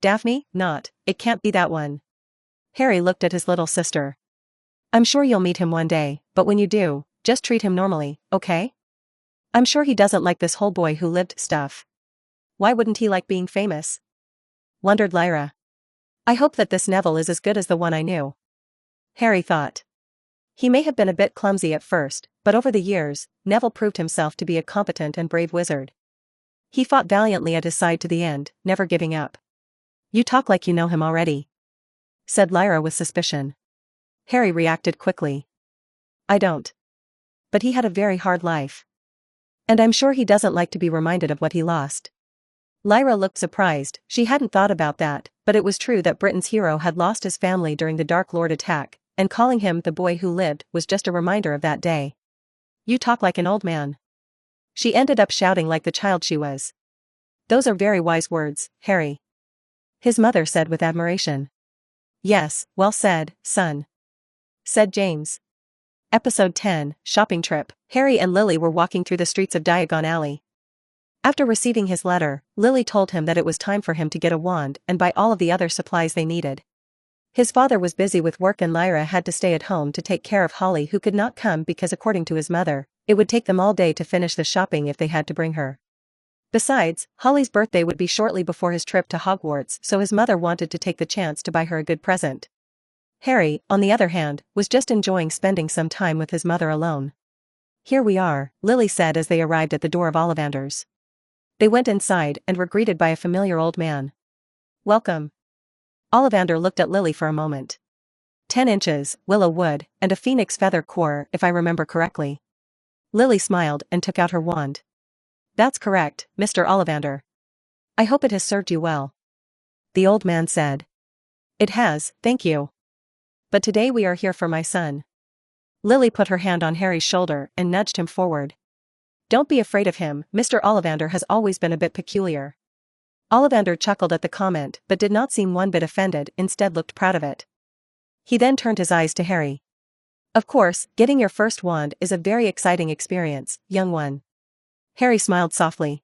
Daphne, not, it can't be that one. Harry looked at his little sister. I'm sure you'll meet him one day, but when you do, just treat him normally, okay? I'm sure he doesn't like this whole boy who lived stuff. Why wouldn't he like being famous? Wondered Lyra. I hope that this Neville is as good as the one I knew, Harry thought. He may have been a bit clumsy at first, but over the years, Neville proved himself to be a competent and brave wizard. He fought valiantly at his side to the end, never giving up. You talk like you know him already, said Lyra with suspicion. Harry reacted quickly. I don't. But he had a very hard life. And I'm sure he doesn't like to be reminded of what he lost. Lyra looked surprised, she hadn't thought about that, but it was true that Britain's hero had lost his family during the Dark Lord attack, and calling him the boy who lived was just a reminder of that day. You talk like an old man. She ended up shouting like the child she was. Those are very wise words, Harry, his mother said with admiration. Yes, well said, son, said James. Episode 10, Shopping Trip. Harry and Lily were walking through the streets of Diagon Alley. After receiving his letter, Lily told him that it was time for him to get a wand and buy all of the other supplies they needed. His father was busy with work and Lyra had to stay at home to take care of Holly, who could not come because according to his mother, it would take them all day to finish the shopping if they had to bring her. Besides, Holly's birthday would be shortly before his trip to Hogwarts, so his mother wanted to take the chance to buy her a good present. Harry, on the other hand, was just enjoying spending some time with his mother alone. Here we are, Lily said as they arrived at the door of Ollivander's. They went inside and were greeted by a familiar old man. Welcome. Ollivander looked at Lily for a moment. 10 inches, willow wood, and a phoenix feather core, if I remember correctly. Lily smiled and took out her wand. That's correct, Mr. Ollivander. I hope it has served you well, the old man said. It has, thank you. But today we are here for my son. Lily put her hand on Harry's shoulder and nudged him forward. Don't be afraid of him, Mr. Ollivander has always been a bit peculiar. Ollivander chuckled at the comment but did not seem one bit offended, instead looked proud of it. He then turned his eyes to Harry. Of course, getting your first wand is a very exciting experience, young one. Harry smiled softly.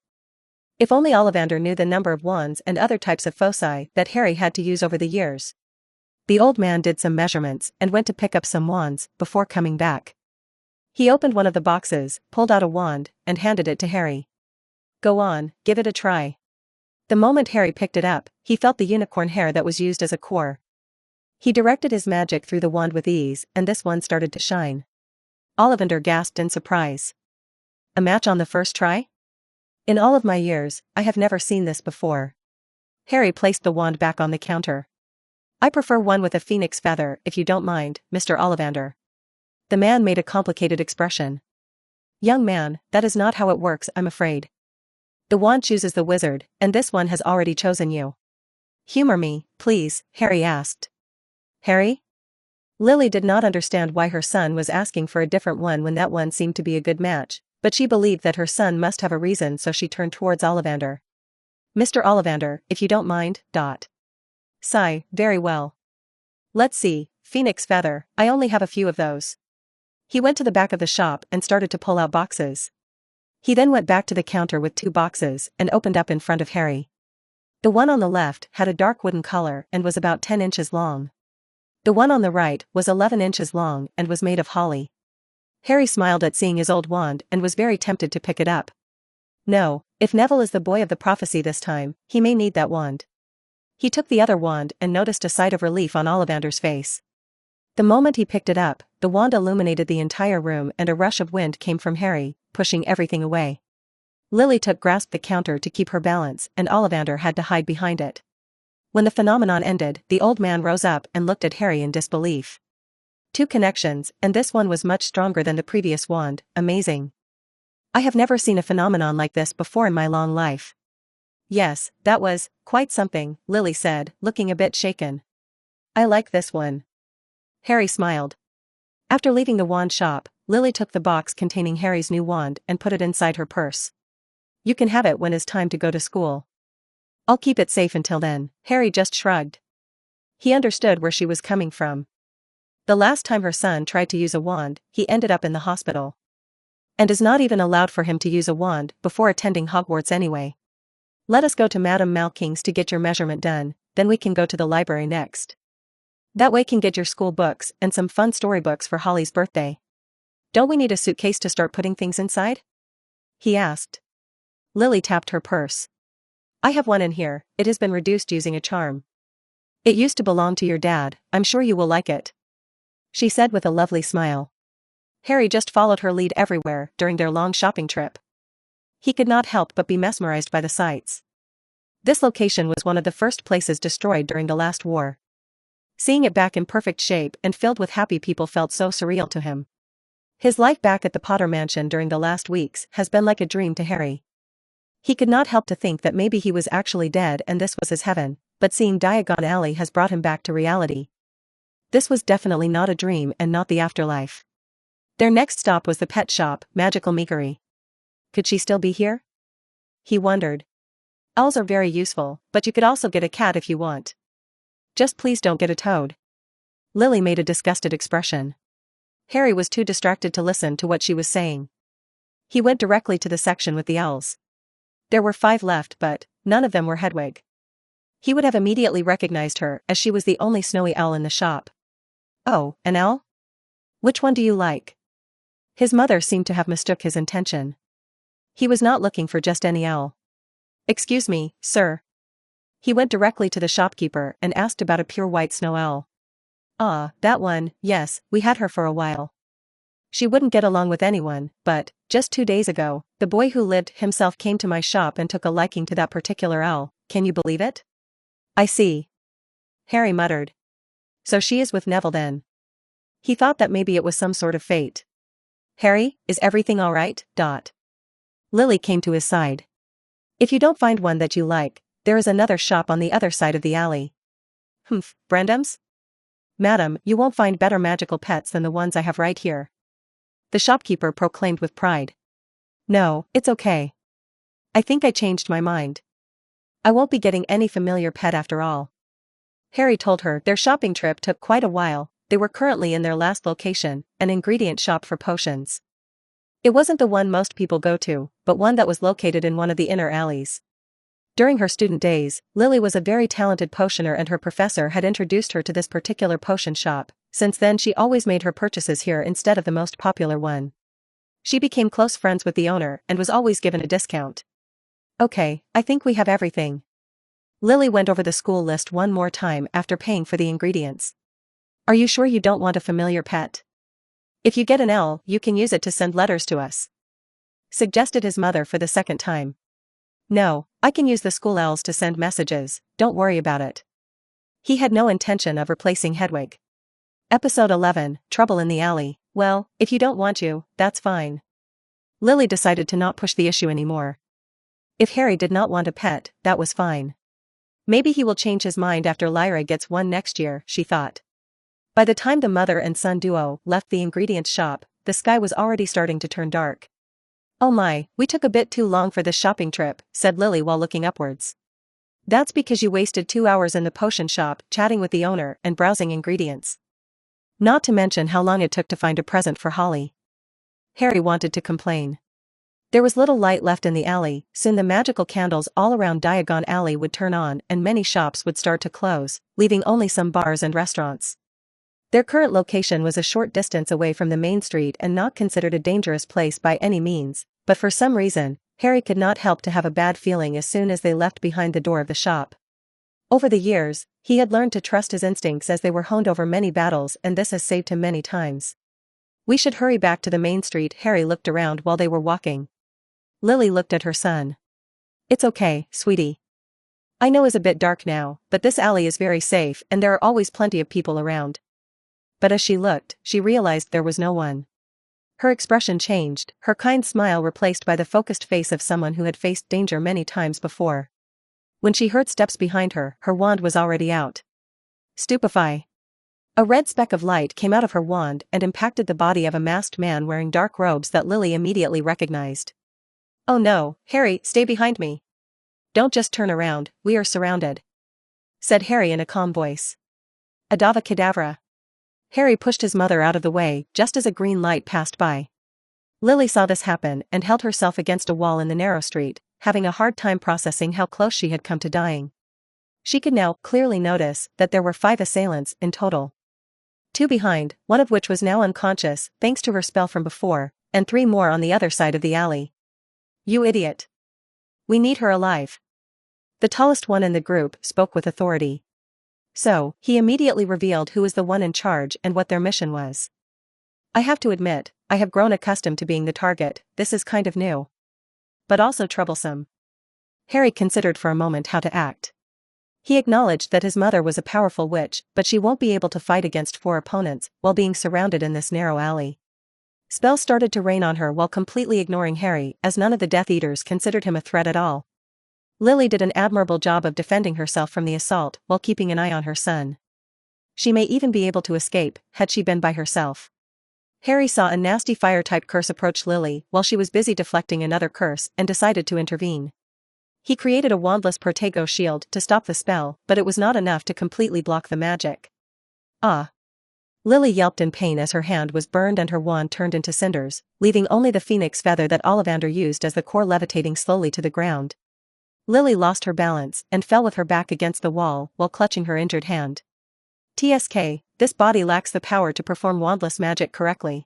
If only Ollivander knew the number of wands and other types of foci that Harry had to use over the years. The old man did some measurements and went to pick up some wands before coming back. He opened one of the boxes, pulled out a wand, and handed it to Harry. Go on, give it a try. The moment Harry picked it up, he felt the unicorn hair that was used as a core. He directed his magic through the wand with ease, and this one started to shine. Ollivander gasped in surprise. A match on the first try? In all of my years, I have never seen this before. Harry placed the wand back on the counter. I prefer one with a phoenix feather, if you don't mind, Mr. Ollivander. The man made a complicated expression. Young man, that is not how it works, I'm afraid. The wand chooses the wizard, and this one has already chosen you. Humor me, please, Harry asked. Harry? Lily did not understand why her son was asking for a different one when that one seemed to be a good match, but she believed that her son must have a reason, so she turned towards Ollivander. Mr. Ollivander, if you don't mind. Sigh, very well. Let's see, phoenix feather, I only have a few of those. He went to the back of the shop and started to pull out boxes. He then went back to the counter with 2 boxes and opened up in front of Harry. The one on the left had a dark wooden color and was about 10 inches long. The one on the right was 11 inches long and was made of holly. Harry smiled at seeing his old wand and was very tempted to pick it up. No, if Neville is the boy of the prophecy this time, he may need that wand. He took the other wand and noticed a sight of relief on Ollivander's face. The moment he picked it up, the wand illuminated the entire room and a rush of wind came from Harry, pushing everything away. Lily grasped the counter to keep her balance and Ollivander had to hide behind it. When the phenomenon ended, the old man rose up and looked at Harry in disbelief. 2 connections, and this one was much stronger than the previous wand, amazing. I have never seen a phenomenon like this before in my long life. Yes, that was quite something, Lily said, looking a bit shaken. I like this one. Harry smiled. After leaving the wand shop, Lily took the box containing Harry's new wand and put it inside her purse. You can have it when it's time to go to school. I'll keep it safe until then. Harry just shrugged. He understood where she was coming from. The last time her son tried to use a wand, he ended up in the hospital. And is not even allowed for him to use a wand before attending Hogwarts anyway. Let us go to Madame Malking's to get your measurement done, then we can go to the library next. That way can get your school books and some fun storybooks for Holly's birthday. Don't we need a suitcase to start putting things inside? He asked. Lily tapped her purse. I have one in here, it has been reduced using a charm. It used to belong to your dad, I'm sure you will like it. She said with a lovely smile. Harry just followed her lead everywhere during their long shopping trip. He could not help but be mesmerized by the sights. This location was one of the first places destroyed during the last war. Seeing it back in perfect shape and filled with happy people felt so surreal to him. His life back at the Potter Mansion during the last weeks has been like a dream to Harry. He could not help to think that maybe he was actually dead and this was his heaven, but seeing Diagon Alley has brought him back to reality. This was definitely not a dream and not the afterlife. Their next stop was the pet shop, Magical Meekery. Could she still be here? He wondered. Owls are very useful, but you could also get a cat if you want. Just please don't get a toad. Lily made a disgusted expression. Harry was too distracted to listen to what she was saying. He went directly to the section with the owls. There were 5 left but none of them were Hedwig. He would have immediately recognized her as she was the only snowy owl in the shop. Oh, an owl? Which one do you like? His mother seemed to have mistook his intention. He was not looking for just any owl. Excuse me, sir. He went directly to the shopkeeper and asked about a pure white snow owl. Ah, that one, yes, we had her for a while. She wouldn't get along with anyone, but, just 2 days ago, the boy who lived himself came to my shop and took a liking to that particular owl, can you believe it? I see. Harry muttered. So she is with Neville then. He thought that maybe it was some sort of fate. Harry, is everything all right? Lily came to his side. If you don't find one that you like, there is another shop on the other side of the alley. Humph, Brandham's? Madam, you won't find better magical pets than the ones I have right here. The shopkeeper proclaimed with pride. No, it's okay. I think I changed my mind. I won't be getting any familiar pet after all. Harry told her their shopping trip took quite a while. They were currently in their last location, an ingredient shop for potions. It wasn't the one most people go to, but one that was located in one of the inner alleys. During her student days, Lily was a very talented potioner and her professor had introduced her to this particular potion shop. Since then she always made her purchases here instead of the most popular one. She became close friends with the owner and was always given a discount. Okay, I think we have everything. Lily went over the school list one more time after paying for the ingredients. Are you sure you don't want a familiar pet? If you get an L, you can use it to send letters to us. Suggested his mother for the second time. No, I can use the school elves to send messages, don't worry about it. He had no intention of replacing Hedwig. Episode 11, Trouble in the Alley. Well, if you don't want to, that's fine. Lily decided to not push the issue anymore. If Harry did not want a pet, that was fine. Maybe he will change his mind after Lyra gets one next year, she thought. By the time the mother and son duo left the ingredients shop, the sky was already starting to turn dark. Oh my, we took a bit too long for this shopping trip, said Lily while looking upwards. That's because you wasted 2 hours in the potion shop chatting with the owner and browsing ingredients. Not to mention how long it took to find a present for Holly. Harry wanted to complain. There was little light left in the alley, soon the magical candles all around Diagon Alley would turn on and many shops would start to close, leaving only some bars and restaurants. Their current location was a short distance away from the main street and not considered a dangerous place by any means, but for some reason, Harry could not help to have a bad feeling as soon as they left behind the door of the shop. Over the years, he had learned to trust his instincts as they were honed over many battles, and this has saved him many times. We should hurry back to the main street. Harry looked around while they were walking. Lily looked at her son. It's okay, sweetie. I know it's a bit dark now, but this alley is very safe and there are always plenty of people around. But as she looked, she realized there was no one. Her expression changed, her kind smile replaced by the focused face of someone who had faced danger many times before. When she heard steps behind her, her wand was already out. Stupefy. A red speck of light came out of her wand and impacted the body of a masked man wearing dark robes that Lily immediately recognized. Oh no, Harry, stay behind me. Don't just turn around, we are surrounded, said Harry in a calm voice. Avada Kedavra. Harry pushed his mother out of the way just as a green light passed by. Lily saw this happen and held herself against a wall in the narrow street, having a hard time processing how close she had come to dying. She could now clearly notice that there were 5 assailants in total. 2 behind, one of which was now unconscious thanks to her spell from before, and 3 more on the other side of the alley. You idiot. We need her alive. The tallest one in the group spoke with authority. So, he immediately revealed who was the one in charge and what their mission was. I have to admit, I have grown accustomed to being the target. This is kind of new. But also troublesome. Harry considered for a moment how to act. He acknowledged that his mother was a powerful witch, but she won't be able to fight against 4 opponents while being surrounded in this narrow alley. Spells started to rain on her while completely ignoring Harry, as none of the Death Eaters considered him a threat at all. Lily did an admirable job of defending herself from the assault while keeping an eye on her son. She may even be able to escape, had she been by herself. Harry saw a nasty fire-type curse approach Lily while she was busy deflecting another curse and decided to intervene. He created a wandless Protego shield to stop the spell, but it was not enough to completely block the magic. Ah! Lily yelped in pain as her hand was burned and her wand turned into cinders, leaving only the phoenix feather that Ollivander used as the core levitating slowly to the ground. Lily lost her balance and fell with her back against the wall while clutching her injured hand. TSK, this body lacks the power to perform wandless magic correctly.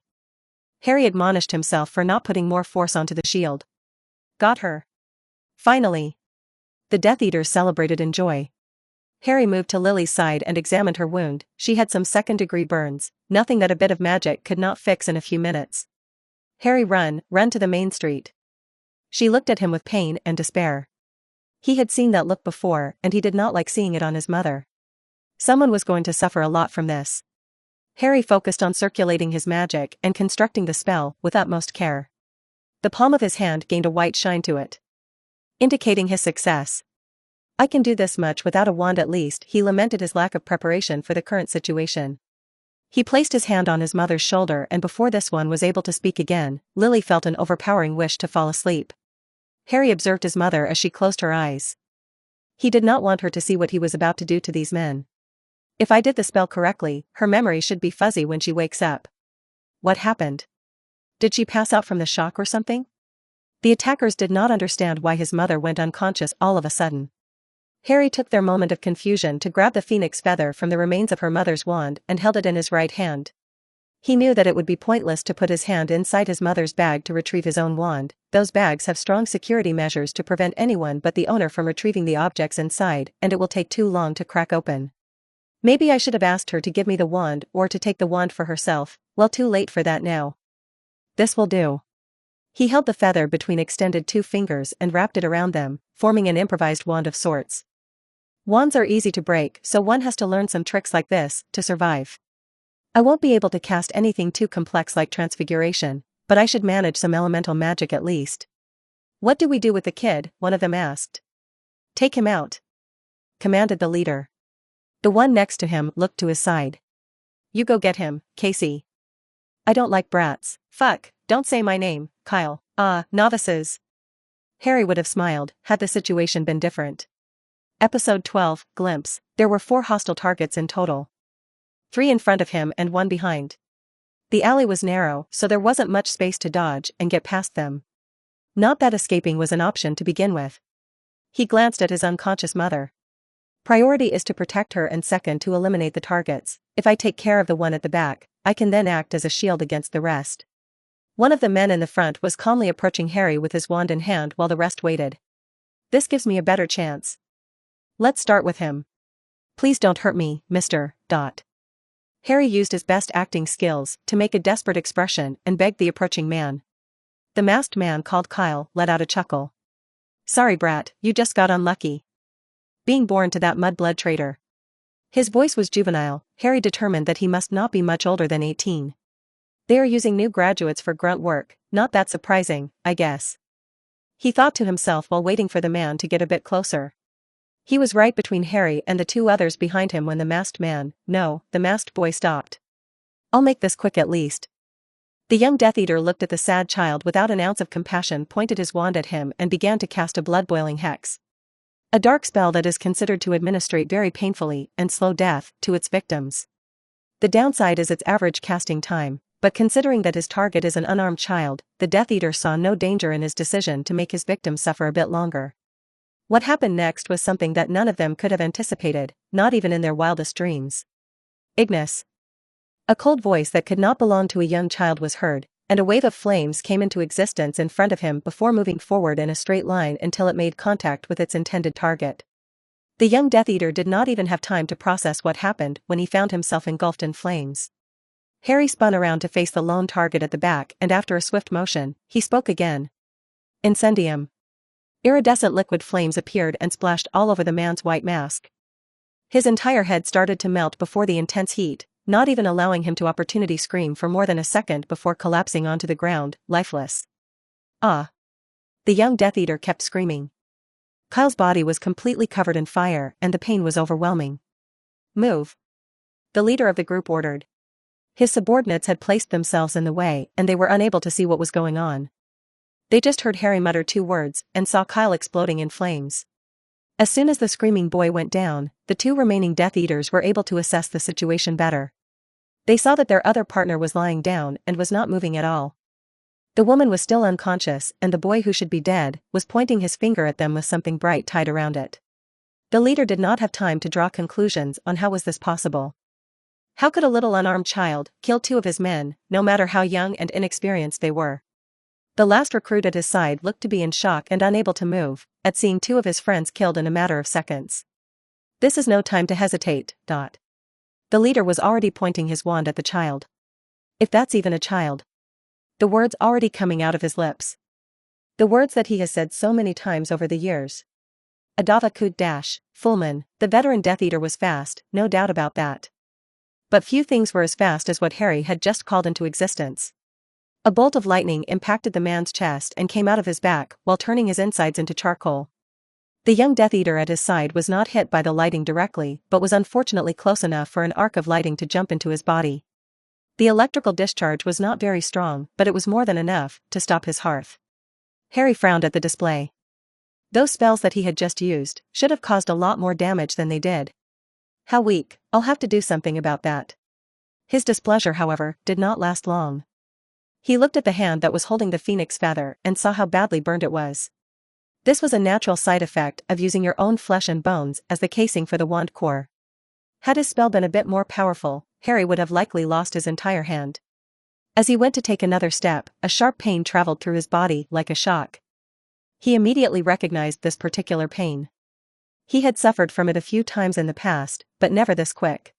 Harry admonished himself for not putting more force onto the shield. Got her. Finally. The Death Eaters celebrated in joy. Harry moved to Lily's side and examined her wound. She had some second-degree burns, nothing that a bit of magic could not fix in a few minutes. Harry, run to the main street. She looked at him with pain and despair. He had seen that look before, and he did not like seeing it on his mother. Someone was going to suffer a lot from this. Harry focused on circulating his magic and constructing the spell with utmost care. The palm of his hand gained a white shine to it, indicating his success. I can do this much without a wand at least. He lamented his lack of preparation for the current situation. He placed his hand on his mother's shoulder, and before this one was able to speak again, Lily felt an overpowering wish to fall asleep. Harry observed his mother as she closed her eyes. He did not want her to see what he was about to do to these men. If I did the spell correctly, her memory should be fuzzy when she wakes up. What happened? Did she pass out from the shock or something? The attackers did not understand why his mother went unconscious all of a sudden. Harry took their moment of confusion to grab the phoenix feather from the remains of her mother's wand and held it in his right hand. He knew that it would be pointless to put his hand inside his mother's bag to retrieve his own wand. Those bags have strong security measures to prevent anyone but the owner from retrieving the objects inside, and it will take too long to crack open. Maybe I should have asked her to give me the wand or to take the wand for herself. Well, too late for that now. This will do. He held the feather between extended 2 fingers and wrapped it around them, forming an improvised wand of sorts. Wands are easy to break, so one has to learn some tricks like this to survive. I won't be able to cast anything too complex like transfiguration, but I should manage some elemental magic at least. What do we do with the kid? One of them asked. Take him out, commanded the leader. The one next to him looked to his side. You go get him, Casey. I don't like brats. Fuck, don't say my name, Kyle. Novices. Harry would have smiled had the situation been different. Episode 12, Glimpse. There were 4 hostile targets in total. 3 in front of him and 1 behind. The alley was narrow, so there wasn't much space to dodge and get past them. Not that escaping was an option to begin with. He glanced at his unconscious mother. Priority is to protect her and second to eliminate the targets. If I take care of the one at the back, I can then act as a shield against the rest. One of the men in the front was calmly approaching Harry with his wand in hand while the rest waited. This gives me a better chance. Let's start with him. Please don't hurt me, Mr. Harry used his best acting skills to make a desperate expression and begged the approaching man. The masked man called Kyle let out a chuckle. Sorry brat, you just got unlucky. Being born to that mudblood traitor. His voice was juvenile. Harry determined that he must not be much older than 18. They are using new graduates for grunt work, not that surprising, I guess. He thought to himself while waiting for the man to get a bit closer. He was right between Harry and the 2 others behind him when the masked boy stopped. I'll make this quick at least. The young Death Eater looked at the sad child without an ounce of compassion, pointed his wand at him and began to cast a blood-boiling hex. A dark spell that is considered to administrate very painfully and slow death to its victims. The downside is its average casting time, but considering that his target is an unarmed child, the Death Eater saw no danger in his decision to make his victim suffer a bit longer. What happened next was something that none of them could have anticipated, not even in their wildest dreams. Ignis. A cold voice that could not belong to a young child was heard, and a wave of flames came into existence in front of him before moving forward in a straight line until it made contact with its intended target. The young Death Eater did not even have time to process what happened when he found himself engulfed in flames. Harry spun around to face the lone target at the back, and after a swift motion, he spoke again. Incendium. Iridescent liquid flames appeared and splashed all over the man's white mask. His entire head started to melt before the intense heat, not even allowing him to opportunity scream for more than a second before collapsing onto the ground, lifeless. Ah! The young Death Eater kept screaming. Kyle's body was completely covered in fire and the pain was overwhelming. Move! The leader of the group ordered. His subordinates had placed themselves in the way and they were unable to see what was going on. They just heard Harry mutter 2 words and saw Kyle exploding in flames. As soon as the screaming boy went down, the 2 remaining Death Eaters were able to assess the situation better. They saw that their other partner was lying down and was not moving at all. The woman was still unconscious and the boy who should be dead was pointing his finger at them with something bright tied around it. The leader did not have time to draw conclusions on how was this possible. How could a little unarmed child kill 2 of his men, no matter how young and inexperienced they were? The last recruit at his side looked to be in shock and unable to move, at seeing 2 of his friends killed in a matter of seconds. This is no time to hesitate. The leader was already pointing his wand at the child. If that's even a child. The words already coming out of his lips. The words that he has said so many times over the years. Adava Kud Dash, Fullman, the veteran Death Eater was fast, no doubt about that. But few things were as fast as what Harry had just called into existence. A bolt of lightning impacted the man's chest and came out of his back while turning his insides into charcoal. The young Death Eater at his side was not hit by the lighting directly but was unfortunately close enough for an arc of lighting to jump into his body. The electrical discharge was not very strong, but it was more than enough to stop his hearth. Harry frowned at the display. Those spells that he had just used should have caused a lot more damage than they did. How weak, I'll have to do something about that. His displeasure, however, did not last long. He looked at the hand that was holding the phoenix feather and saw how badly burned it was. This was a natural side effect of using your own flesh and bones as the casing for the wand core. Had his spell been a bit more powerful, Harry would have likely lost his entire hand. As he went to take another step, a sharp pain traveled through his body like a shock. He immediately recognized this particular pain. He had suffered from it a few times in the past, but never this quick.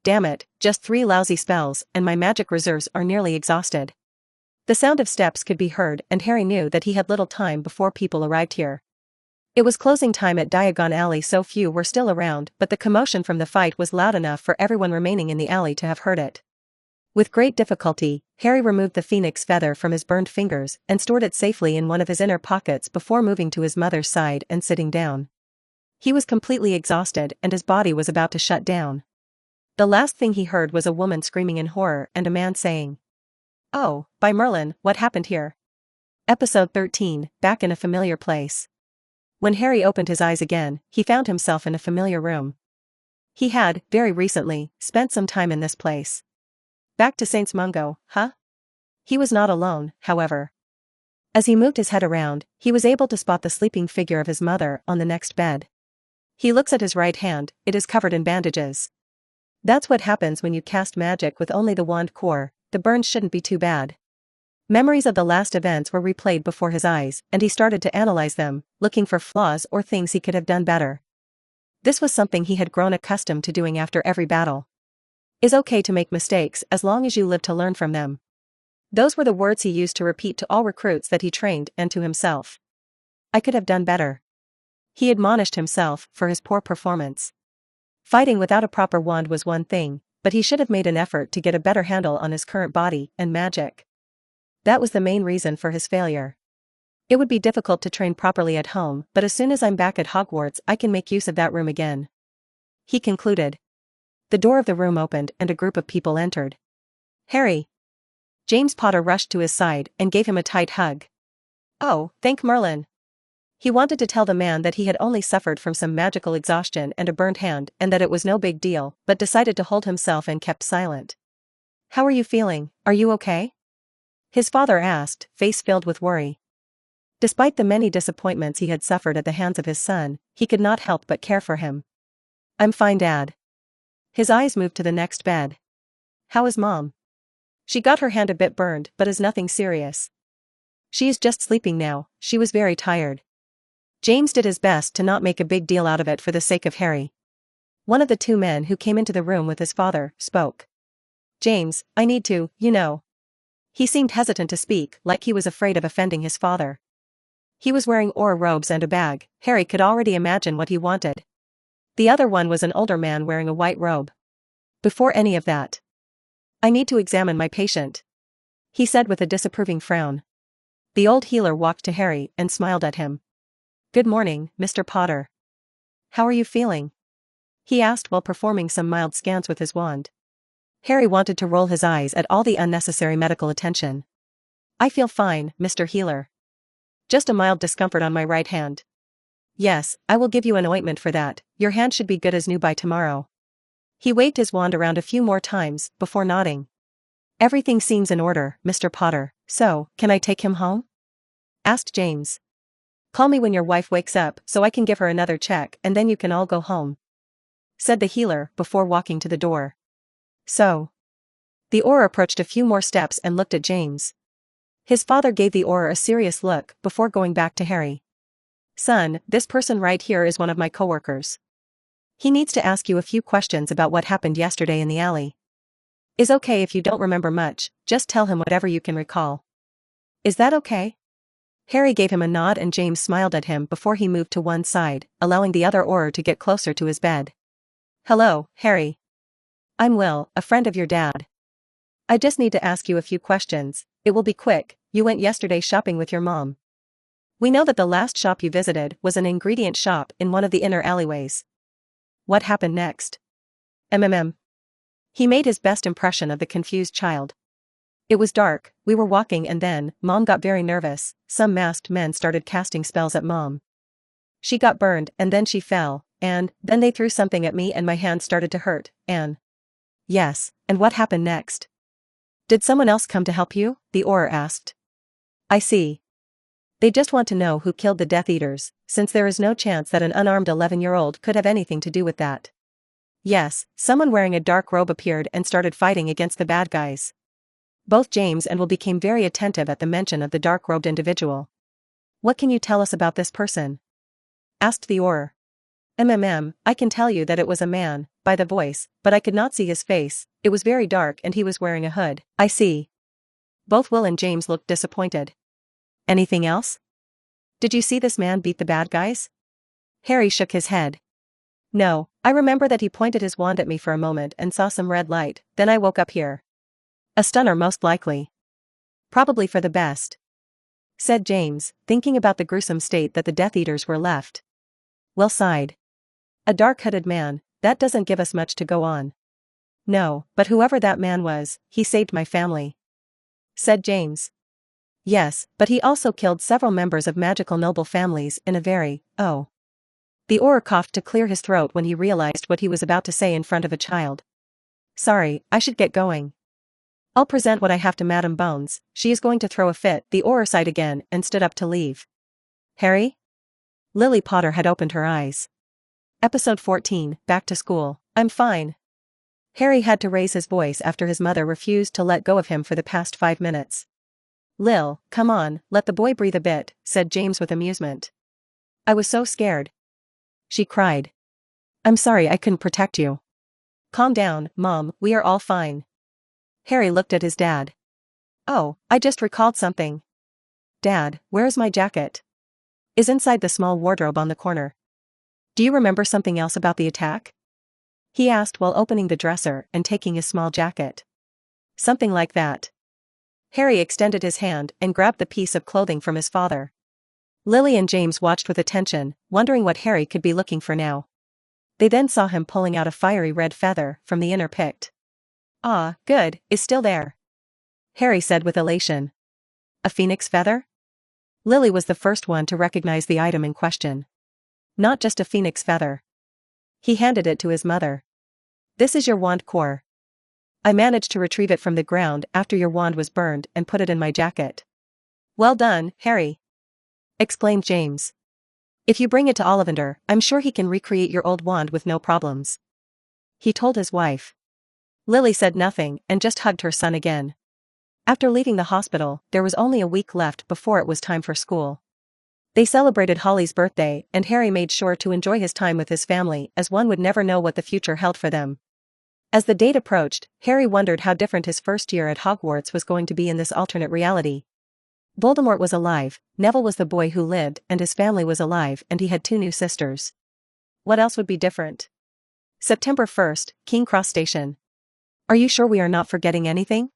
Damn it, just 3 lousy spells and my magic reserves are nearly exhausted. The sound of steps could be heard and Harry knew that he had little time before people arrived here. It was closing time at Diagon Alley, so few were still around, but the commotion from the fight was loud enough for everyone remaining in the alley to have heard it. With great difficulty, Harry removed the phoenix feather from his burned fingers and stored it safely in one of his inner pockets before moving to his mother's side and sitting down. He was completely exhausted and his body was about to shut down. The last thing he heard was a woman screaming in horror and a man saying, "Oh, by Merlin, what happened here?" Episode 13, Back in a Familiar Place. When Harry opened his eyes again, he found himself in a familiar room. He had, very recently, spent some time in this place. Back to Saints Mungo, huh? He was not alone, however. As he moved his head around, he was able to spot the sleeping figure of his mother on the next bed. He looks at his right hand, it is covered in bandages. That's what happens when you cast magic with only the wand core, the burns shouldn't be too bad. Memories of the last events were replayed before his eyes, and he started to analyze them, looking for flaws or things he could have done better. This was something he had grown accustomed to doing after every battle. It's okay to make mistakes as long as you live to learn from them. Those were the words he used to repeat to all recruits that he trained and to himself. I could have done better. He admonished himself for his poor performance. Fighting without a proper wand was one thing, but he should have made an effort to get a better handle on his current body and magic. That was the main reason for his failure. It would be difficult to train properly at home, but as soon as I'm back at Hogwarts I can make use of that room again. He concluded. The door of the room opened and a group of people entered. Harry! James Potter rushed to his side and gave him a tight hug. Oh, thank Merlin! He wanted to tell the man that he had only suffered from some magical exhaustion and a burned hand and that it was no big deal, but decided to hold himself and kept silent. How are you feeling, are you okay? His father asked, face filled with worry. Despite the many disappointments he had suffered at the hands of his son, he could not help but care for him. I'm fine, Dad. His eyes moved to the next bed. How is Mom? She got her hand a bit burned but is nothing serious. She is just sleeping now, she was very tired. James did his best to not make a big deal out of it for the sake of Harry. One of the two men who came into the room with his father spoke. James, I need to, you know. He seemed hesitant to speak, like he was afraid of offending his father. He was wearing Auror robes and a bag. Harry could already imagine what he wanted. The other one was an older man wearing a white robe. Before any of that, I need to examine my patient, he said with a disapproving frown. The old healer walked to Harry and smiled at him. Good morning, Mr. Potter. How are you feeling? He asked while performing some mild scans with his wand. Harry wanted to roll his eyes at all the unnecessary medical attention. I feel fine, Mr. Healer. Just a mild discomfort on my right hand. Yes, I will give you an ointment for that, your hand should be good as new by tomorrow. He waved his wand around a few more times, before nodding. Everything seems in order, Mr. Potter, so, can I take him home? Asked James. Call me when your wife wakes up so I can give her another check and then you can all go home, said the healer before walking to the door. So. The Auror approached a few more steps and looked at James. His father gave the Auror a serious look before going back to Harry. Son, this person right here is one of my coworkers. He needs to ask you a few questions about what happened yesterday in the alley. Is okay if you don't remember much, just tell him whatever you can recall. Is that okay? Harry gave him a nod and James smiled at him before he moved to one side, allowing the other Auror to get closer to his bed. Hello, Harry. I'm Will, a friend of your dad. I just need to ask you a few questions, it will be quick. You went yesterday shopping with your mom. We know that the last shop you visited was an ingredient shop in one of the inner alleyways. What happened next? He made his best impression of the confused child. It was dark, we were walking and then, Mom got very nervous, some masked men started casting spells at Mom. She got burned and then she fell, and then they threw something at me and my hand started to hurt, and... Yes, and what happened next? Did someone else come to help you? The Auror asked. I see. They just want to know who killed the Death Eaters, since there is no chance that an unarmed 11-year-old could have anything to do with that. Yes, someone wearing a dark robe appeared and started fighting against the bad guys. Both James and Will became very attentive at the mention of the dark-robed individual. What can you tell us about this person? Asked the Auror. I can tell you that it was a man, by the voice, but I could not see his face, it was very dark and he was wearing a hood. I see. Both Will and James looked disappointed. Anything else? Did you see this man beat the bad guys? Harry shook his head. No, I remember that he pointed his wand at me for a moment and saw some red light, then I woke up here. A stunner most likely. Probably for the best, said James, thinking about the gruesome state that the Death Eaters were left. Will sighed. A dark-hooded man, that doesn't give us much to go on. No, but whoever that man was, he saved my family, said James. Yes, but he also killed several members of magical noble families in a very, oh. The Auror coughed to clear his throat when he realized what he was about to say in front of a child. Sorry, I should get going. I'll present what I have to Madame Bones, she is going to throw a fit. The Auror sighed again and stood up to leave. Harry? Lily Potter had opened her eyes. Episode 14, Back to School. I'm fine. Harry had to raise his voice after his mother refused to let go of him for the past 5 minutes. Lil, come on, let the boy breathe a bit, said James with amusement. I was so scared. She cried. I'm sorry I couldn't protect you. Calm down, Mom, we are all fine. Harry looked at his dad. Oh, I just recalled something. Dad, where's my jacket? Is inside the small wardrobe on the corner. Do you remember something else about the attack? He asked while opening the dresser and taking his small jacket. Something like that. Harry extended his hand and grabbed the piece of clothing from his father. Lily and James watched with attention, wondering what Harry could be looking for now. They then saw him pulling out a fiery red feather from the inner pict. Ah, good, is still there. Harry said with elation. A phoenix feather? Lily was the first one to recognize the item in question. Not just a phoenix feather. He handed it to his mother. This is your wand core. I managed to retrieve it from the ground after your wand was burned and put it in my jacket. Well done, Harry, exclaimed James. If you bring it to Ollivander, I'm sure he can recreate your old wand with no problems. He told his wife. Lily said nothing and just hugged her son again. After leaving the hospital, there was only a week left before it was time for school. They celebrated Holly's birthday and Harry made sure to enjoy his time with his family as one would never know what the future held for them. As the date approached, Harry wondered how different his first year at Hogwarts was going to be in this alternate reality. Voldemort was alive, Neville was the boy who lived and his family was alive and he had 2 new sisters. What else would be different? September 1st, King Cross Station. Are you sure we are not forgetting anything?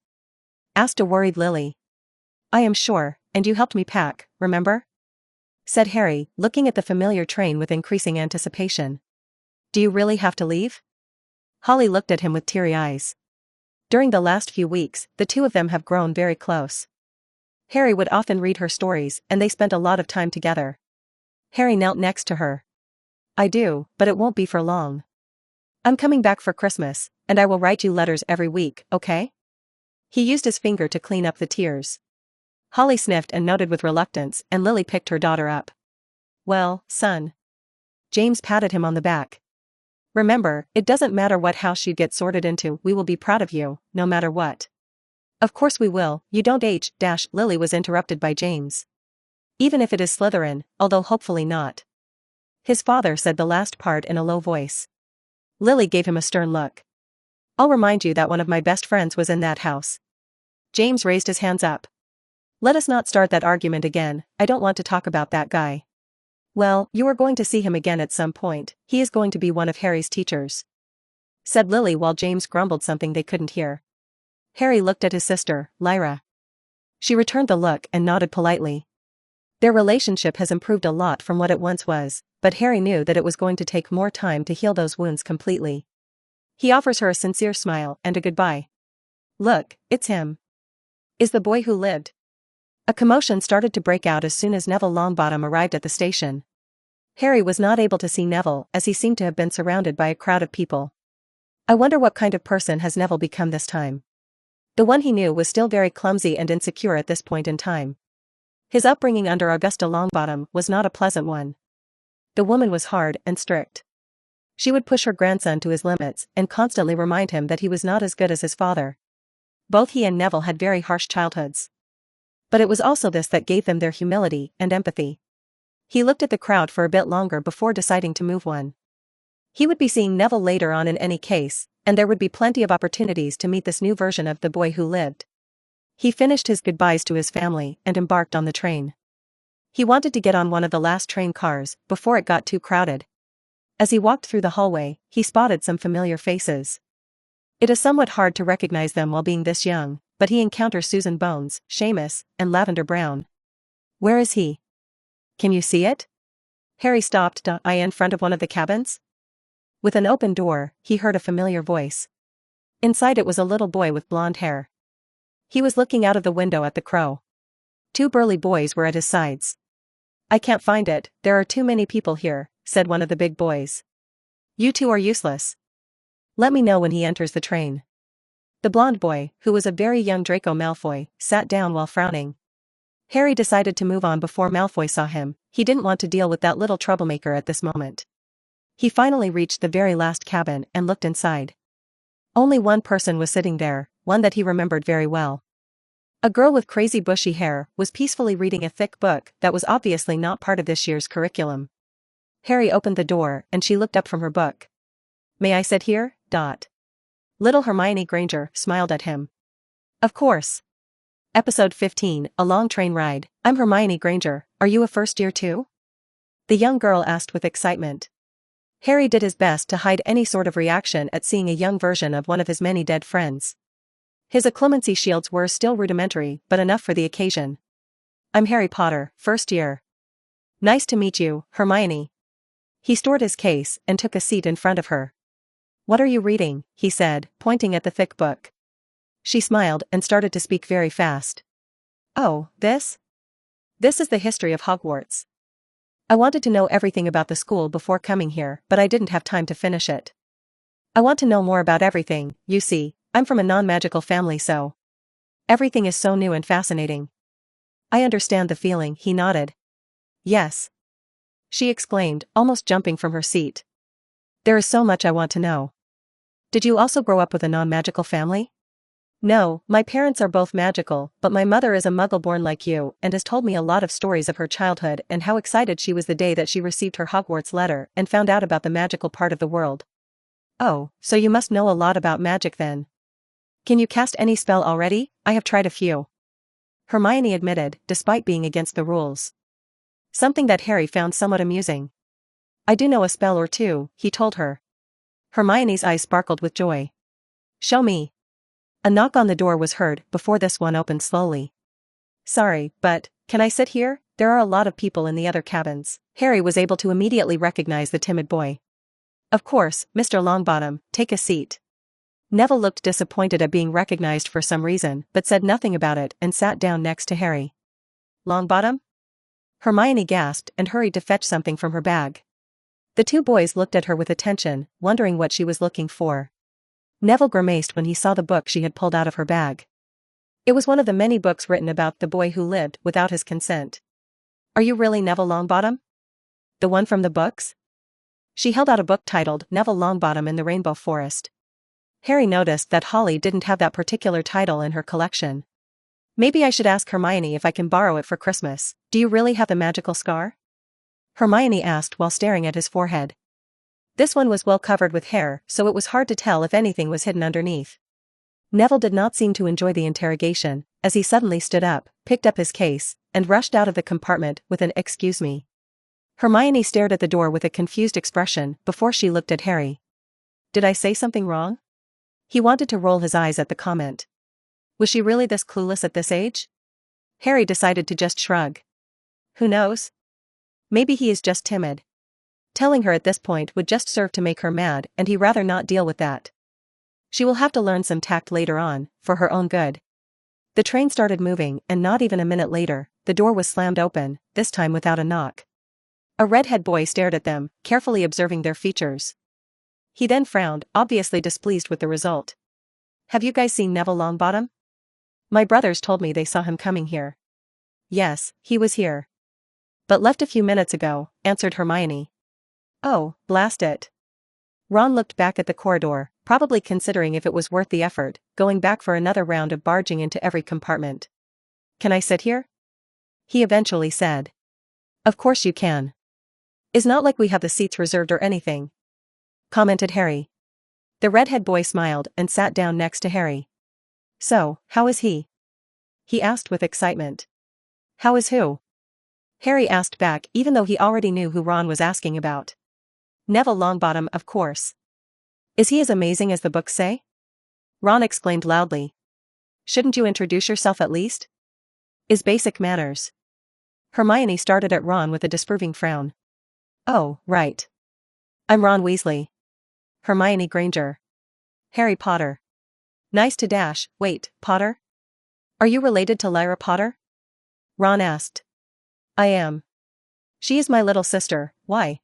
Asked a worried Lily. I am sure, and you helped me pack, remember? Said Harry, looking at the familiar train with increasing anticipation. Do you really have to leave? Holly looked at him with teary eyes. During the last few weeks, the two of them have grown very close. Harry would often read her stories and they spent a lot of time together. Harry knelt next to her. I do, but it won't be for long. I'm coming back for Christmas, and I will write you letters every week, okay? He used his finger to clean up the tears. Holly sniffed and nodded with reluctance and Lily picked her daughter up. Well, son. James patted him on the back. Remember, it doesn't matter what house you get sorted into, we will be proud of you, no matter what. Of course we will, you don't age, Lily was interrupted by James. Even if it is Slytherin, although hopefully not. His father said the last part in a low voice. Lily gave him a stern look. I'll remind you that one of my best friends was in that house. James raised his hands up. Let us not start that argument again, I don't want to talk about that guy. Well, you are going to see him again at some point, he is going to be one of Harry's teachers. Said Lily while James grumbled something they couldn't hear. Harry looked at his sister, Lyra. She returned the look and nodded politely. Their relationship has improved a lot from what it once was, but Harry knew that it was going to take more time to heal those wounds completely. He offers her a sincere smile and a goodbye. Look, it's him. Is the boy who lived. A commotion started to break out as soon as Neville Longbottom arrived at the station. Harry was not able to see Neville as he seemed to have been surrounded by a crowd of people. I wonder what kind of person has Neville become this time. The one he knew was still very clumsy and insecure at this point in time. His upbringing under Augusta Longbottom was not a pleasant one. The woman was hard and strict. She would push her grandson to his limits and constantly remind him that he was not as good as his father. Both he and Neville had very harsh childhoods. But it was also this that gave them their humility and empathy. He looked at the crowd for a bit longer before deciding to move on. He would be seeing Neville later on in any case, and there would be plenty of opportunities to meet this new version of the boy who lived. He finished his goodbyes to his family and embarked on the train. He wanted to get on one of the last train cars before it got too crowded. As he walked through the hallway, he spotted some familiar faces. It is somewhat hard to recognize them while being this young, but he encounters Susan Bones, Seamus, and Lavender Brown. Where is he? Can you see it? Harry stopped in front of one of the cabins. With an open door, he heard a familiar voice. Inside it was a little boy with blonde hair. He was looking out of the window at the crow. Two burly boys were at his sides. I can't find it, there are too many people here, said one of the big boys. You two are useless. Let me know when he enters the train. The blonde boy, who was a very young Draco Malfoy, sat down while frowning. Harry decided to move on before Malfoy saw him. He didn't want to deal with that little troublemaker at this moment. He finally reached the very last cabin and looked inside. Only one person was sitting there, one that he remembered very well. A girl with crazy bushy hair was peacefully reading a thick book that was obviously not part of this year's curriculum. Harry opened the door and she looked up from her book. May I sit here? Little Hermione Granger smiled at him. Of course. Episode 15, A Long Train Ride. I'm Hermione Granger, are you a first year too? The young girl asked with excitement. Harry did his best to hide any sort of reaction at seeing a young version of one of his many dead friends. His occlumency shields were still rudimentary, but enough for the occasion. I'm Harry Potter, first year. Nice to meet you, Hermione. He stored his case and took a seat in front of her. What are you reading? He said, pointing at the thick book. She smiled and started to speak very fast. Oh, this? This is the history of Hogwarts. I wanted to know everything about the school before coming here, but I didn't have time to finish it. I want to know more about everything, you see, I'm from a non-magical family so. Everything is so new and fascinating. I understand the feeling, he nodded. Yes. She exclaimed, almost jumping from her seat. There is so much I want to know. Did you also grow up with a non-magical family? No, my parents are both magical, but my mother is a muggle born like you and has told me a lot of stories of her childhood and how excited she was the day that she received her Hogwarts letter and found out about the magical part of the world. Oh, so you must know a lot about magic then. Can you cast any spell already? I have tried a few. Hermione admitted, despite being against the rules. Something that Harry found somewhat amusing. I do know a spell or two, he told her. Hermione's eyes sparkled with joy. Show me. A knock on the door was heard before this one opened slowly. Sorry, but, can I sit here? There are a lot of people in the other cabins. Harry was able to immediately recognize the timid boy. Of course, Mr. Longbottom, take a seat. Neville looked disappointed at being recognized for some reason, but said nothing about it and sat down next to Harry. Longbottom? Hermione gasped and hurried to fetch something from her bag. The two boys looked at her with attention, wondering what she was looking for. Neville grimaced when he saw the book she had pulled out of her bag. It was one of the many books written about the boy who lived without his consent. Are you really Neville Longbottom? The one from the books? She held out a book titled Neville Longbottom in the Rainbow Forest. Harry noticed that Holly didn't have that particular title in her collection. Maybe I should ask Hermione if I can borrow it for Christmas. Do you really have the magical scar? Hermione asked while staring at his forehead. This one was well covered with hair, so it was hard to tell if anything was hidden underneath. Neville did not seem to enjoy the interrogation, as he suddenly stood up, picked up his case, and rushed out of the compartment with an "excuse me." Hermione stared at the door with a confused expression before she looked at Harry. Did I say something wrong? He wanted to roll his eyes at the comment. Was she really this clueless at this age? Harry decided to just shrug. Who knows? Maybe he is just timid. Telling her at this point would just serve to make her mad, and he'd rather not deal with that. She will have to learn some tact later on, for her own good. The train started moving, and not even a minute later, the door was slammed open, this time without a knock. A redhead boy stared at them, carefully observing their features. He then frowned, obviously displeased with the result. Have you guys seen Neville Longbottom? My brothers told me they saw him coming here. Yes, he was here. But left a few minutes ago, answered Hermione. Oh, blast it. Ron looked back at the corridor, probably considering if it was worth the effort, going back for another round of barging into every compartment. Can I sit here? He eventually said. Of course you can. It's not like we have the seats reserved or anything, commented Harry. The redhead boy smiled and sat down next to Harry. So, how is he? He asked with excitement. How is who? Harry asked back even though he already knew who Ron was asking about. Neville Longbottom, of course. Is he as amazing as the books say? Ron exclaimed loudly. Shouldn't you introduce yourself at least? Is basic manners. Hermione started at Ron with a disapproving frown. Oh, right. I'm Ron Weasley. Hermione Granger. Harry Potter. Nice to dash. Wait, Potter? Are you related to Lyra Potter? Ron asked. I am. She is my little sister, why?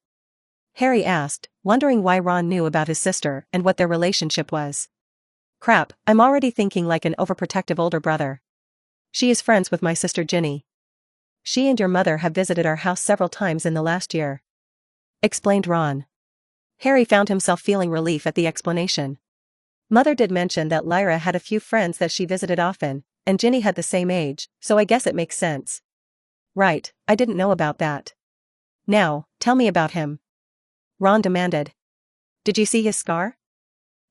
Harry asked, wondering why Ron knew about his sister and what their relationship was. Crap, I'm already thinking like an overprotective older brother. She is friends with my sister Ginny. She and your mother have visited our house several times in the last year. Explained Ron. Harry found himself feeling relief at the explanation. Mother did mention that Lyra had a few friends that she visited often, and Ginny had the same age, so I guess it makes sense. Right, I didn't know about that. Now, tell me about him. Ron demanded. Did you see his scar?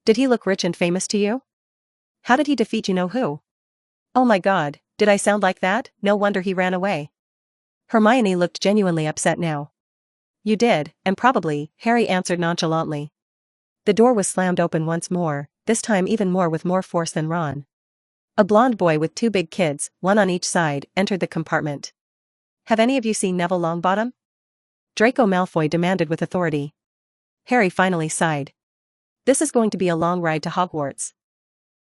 Did he look rich and famous to you? How did he defeat you-know-who? Oh my god, did I sound like that? No wonder he ran away. Hermione looked genuinely upset now. You did, and probably, Harry answered nonchalantly. The door was slammed open once more, this time even more with more force than Ron. A blonde boy with two big kids, one on each side, entered the compartment. Have any of you seen Neville Longbottom? Draco Malfoy demanded with authority. Harry finally sighed. This is going to be a long ride to Hogwarts.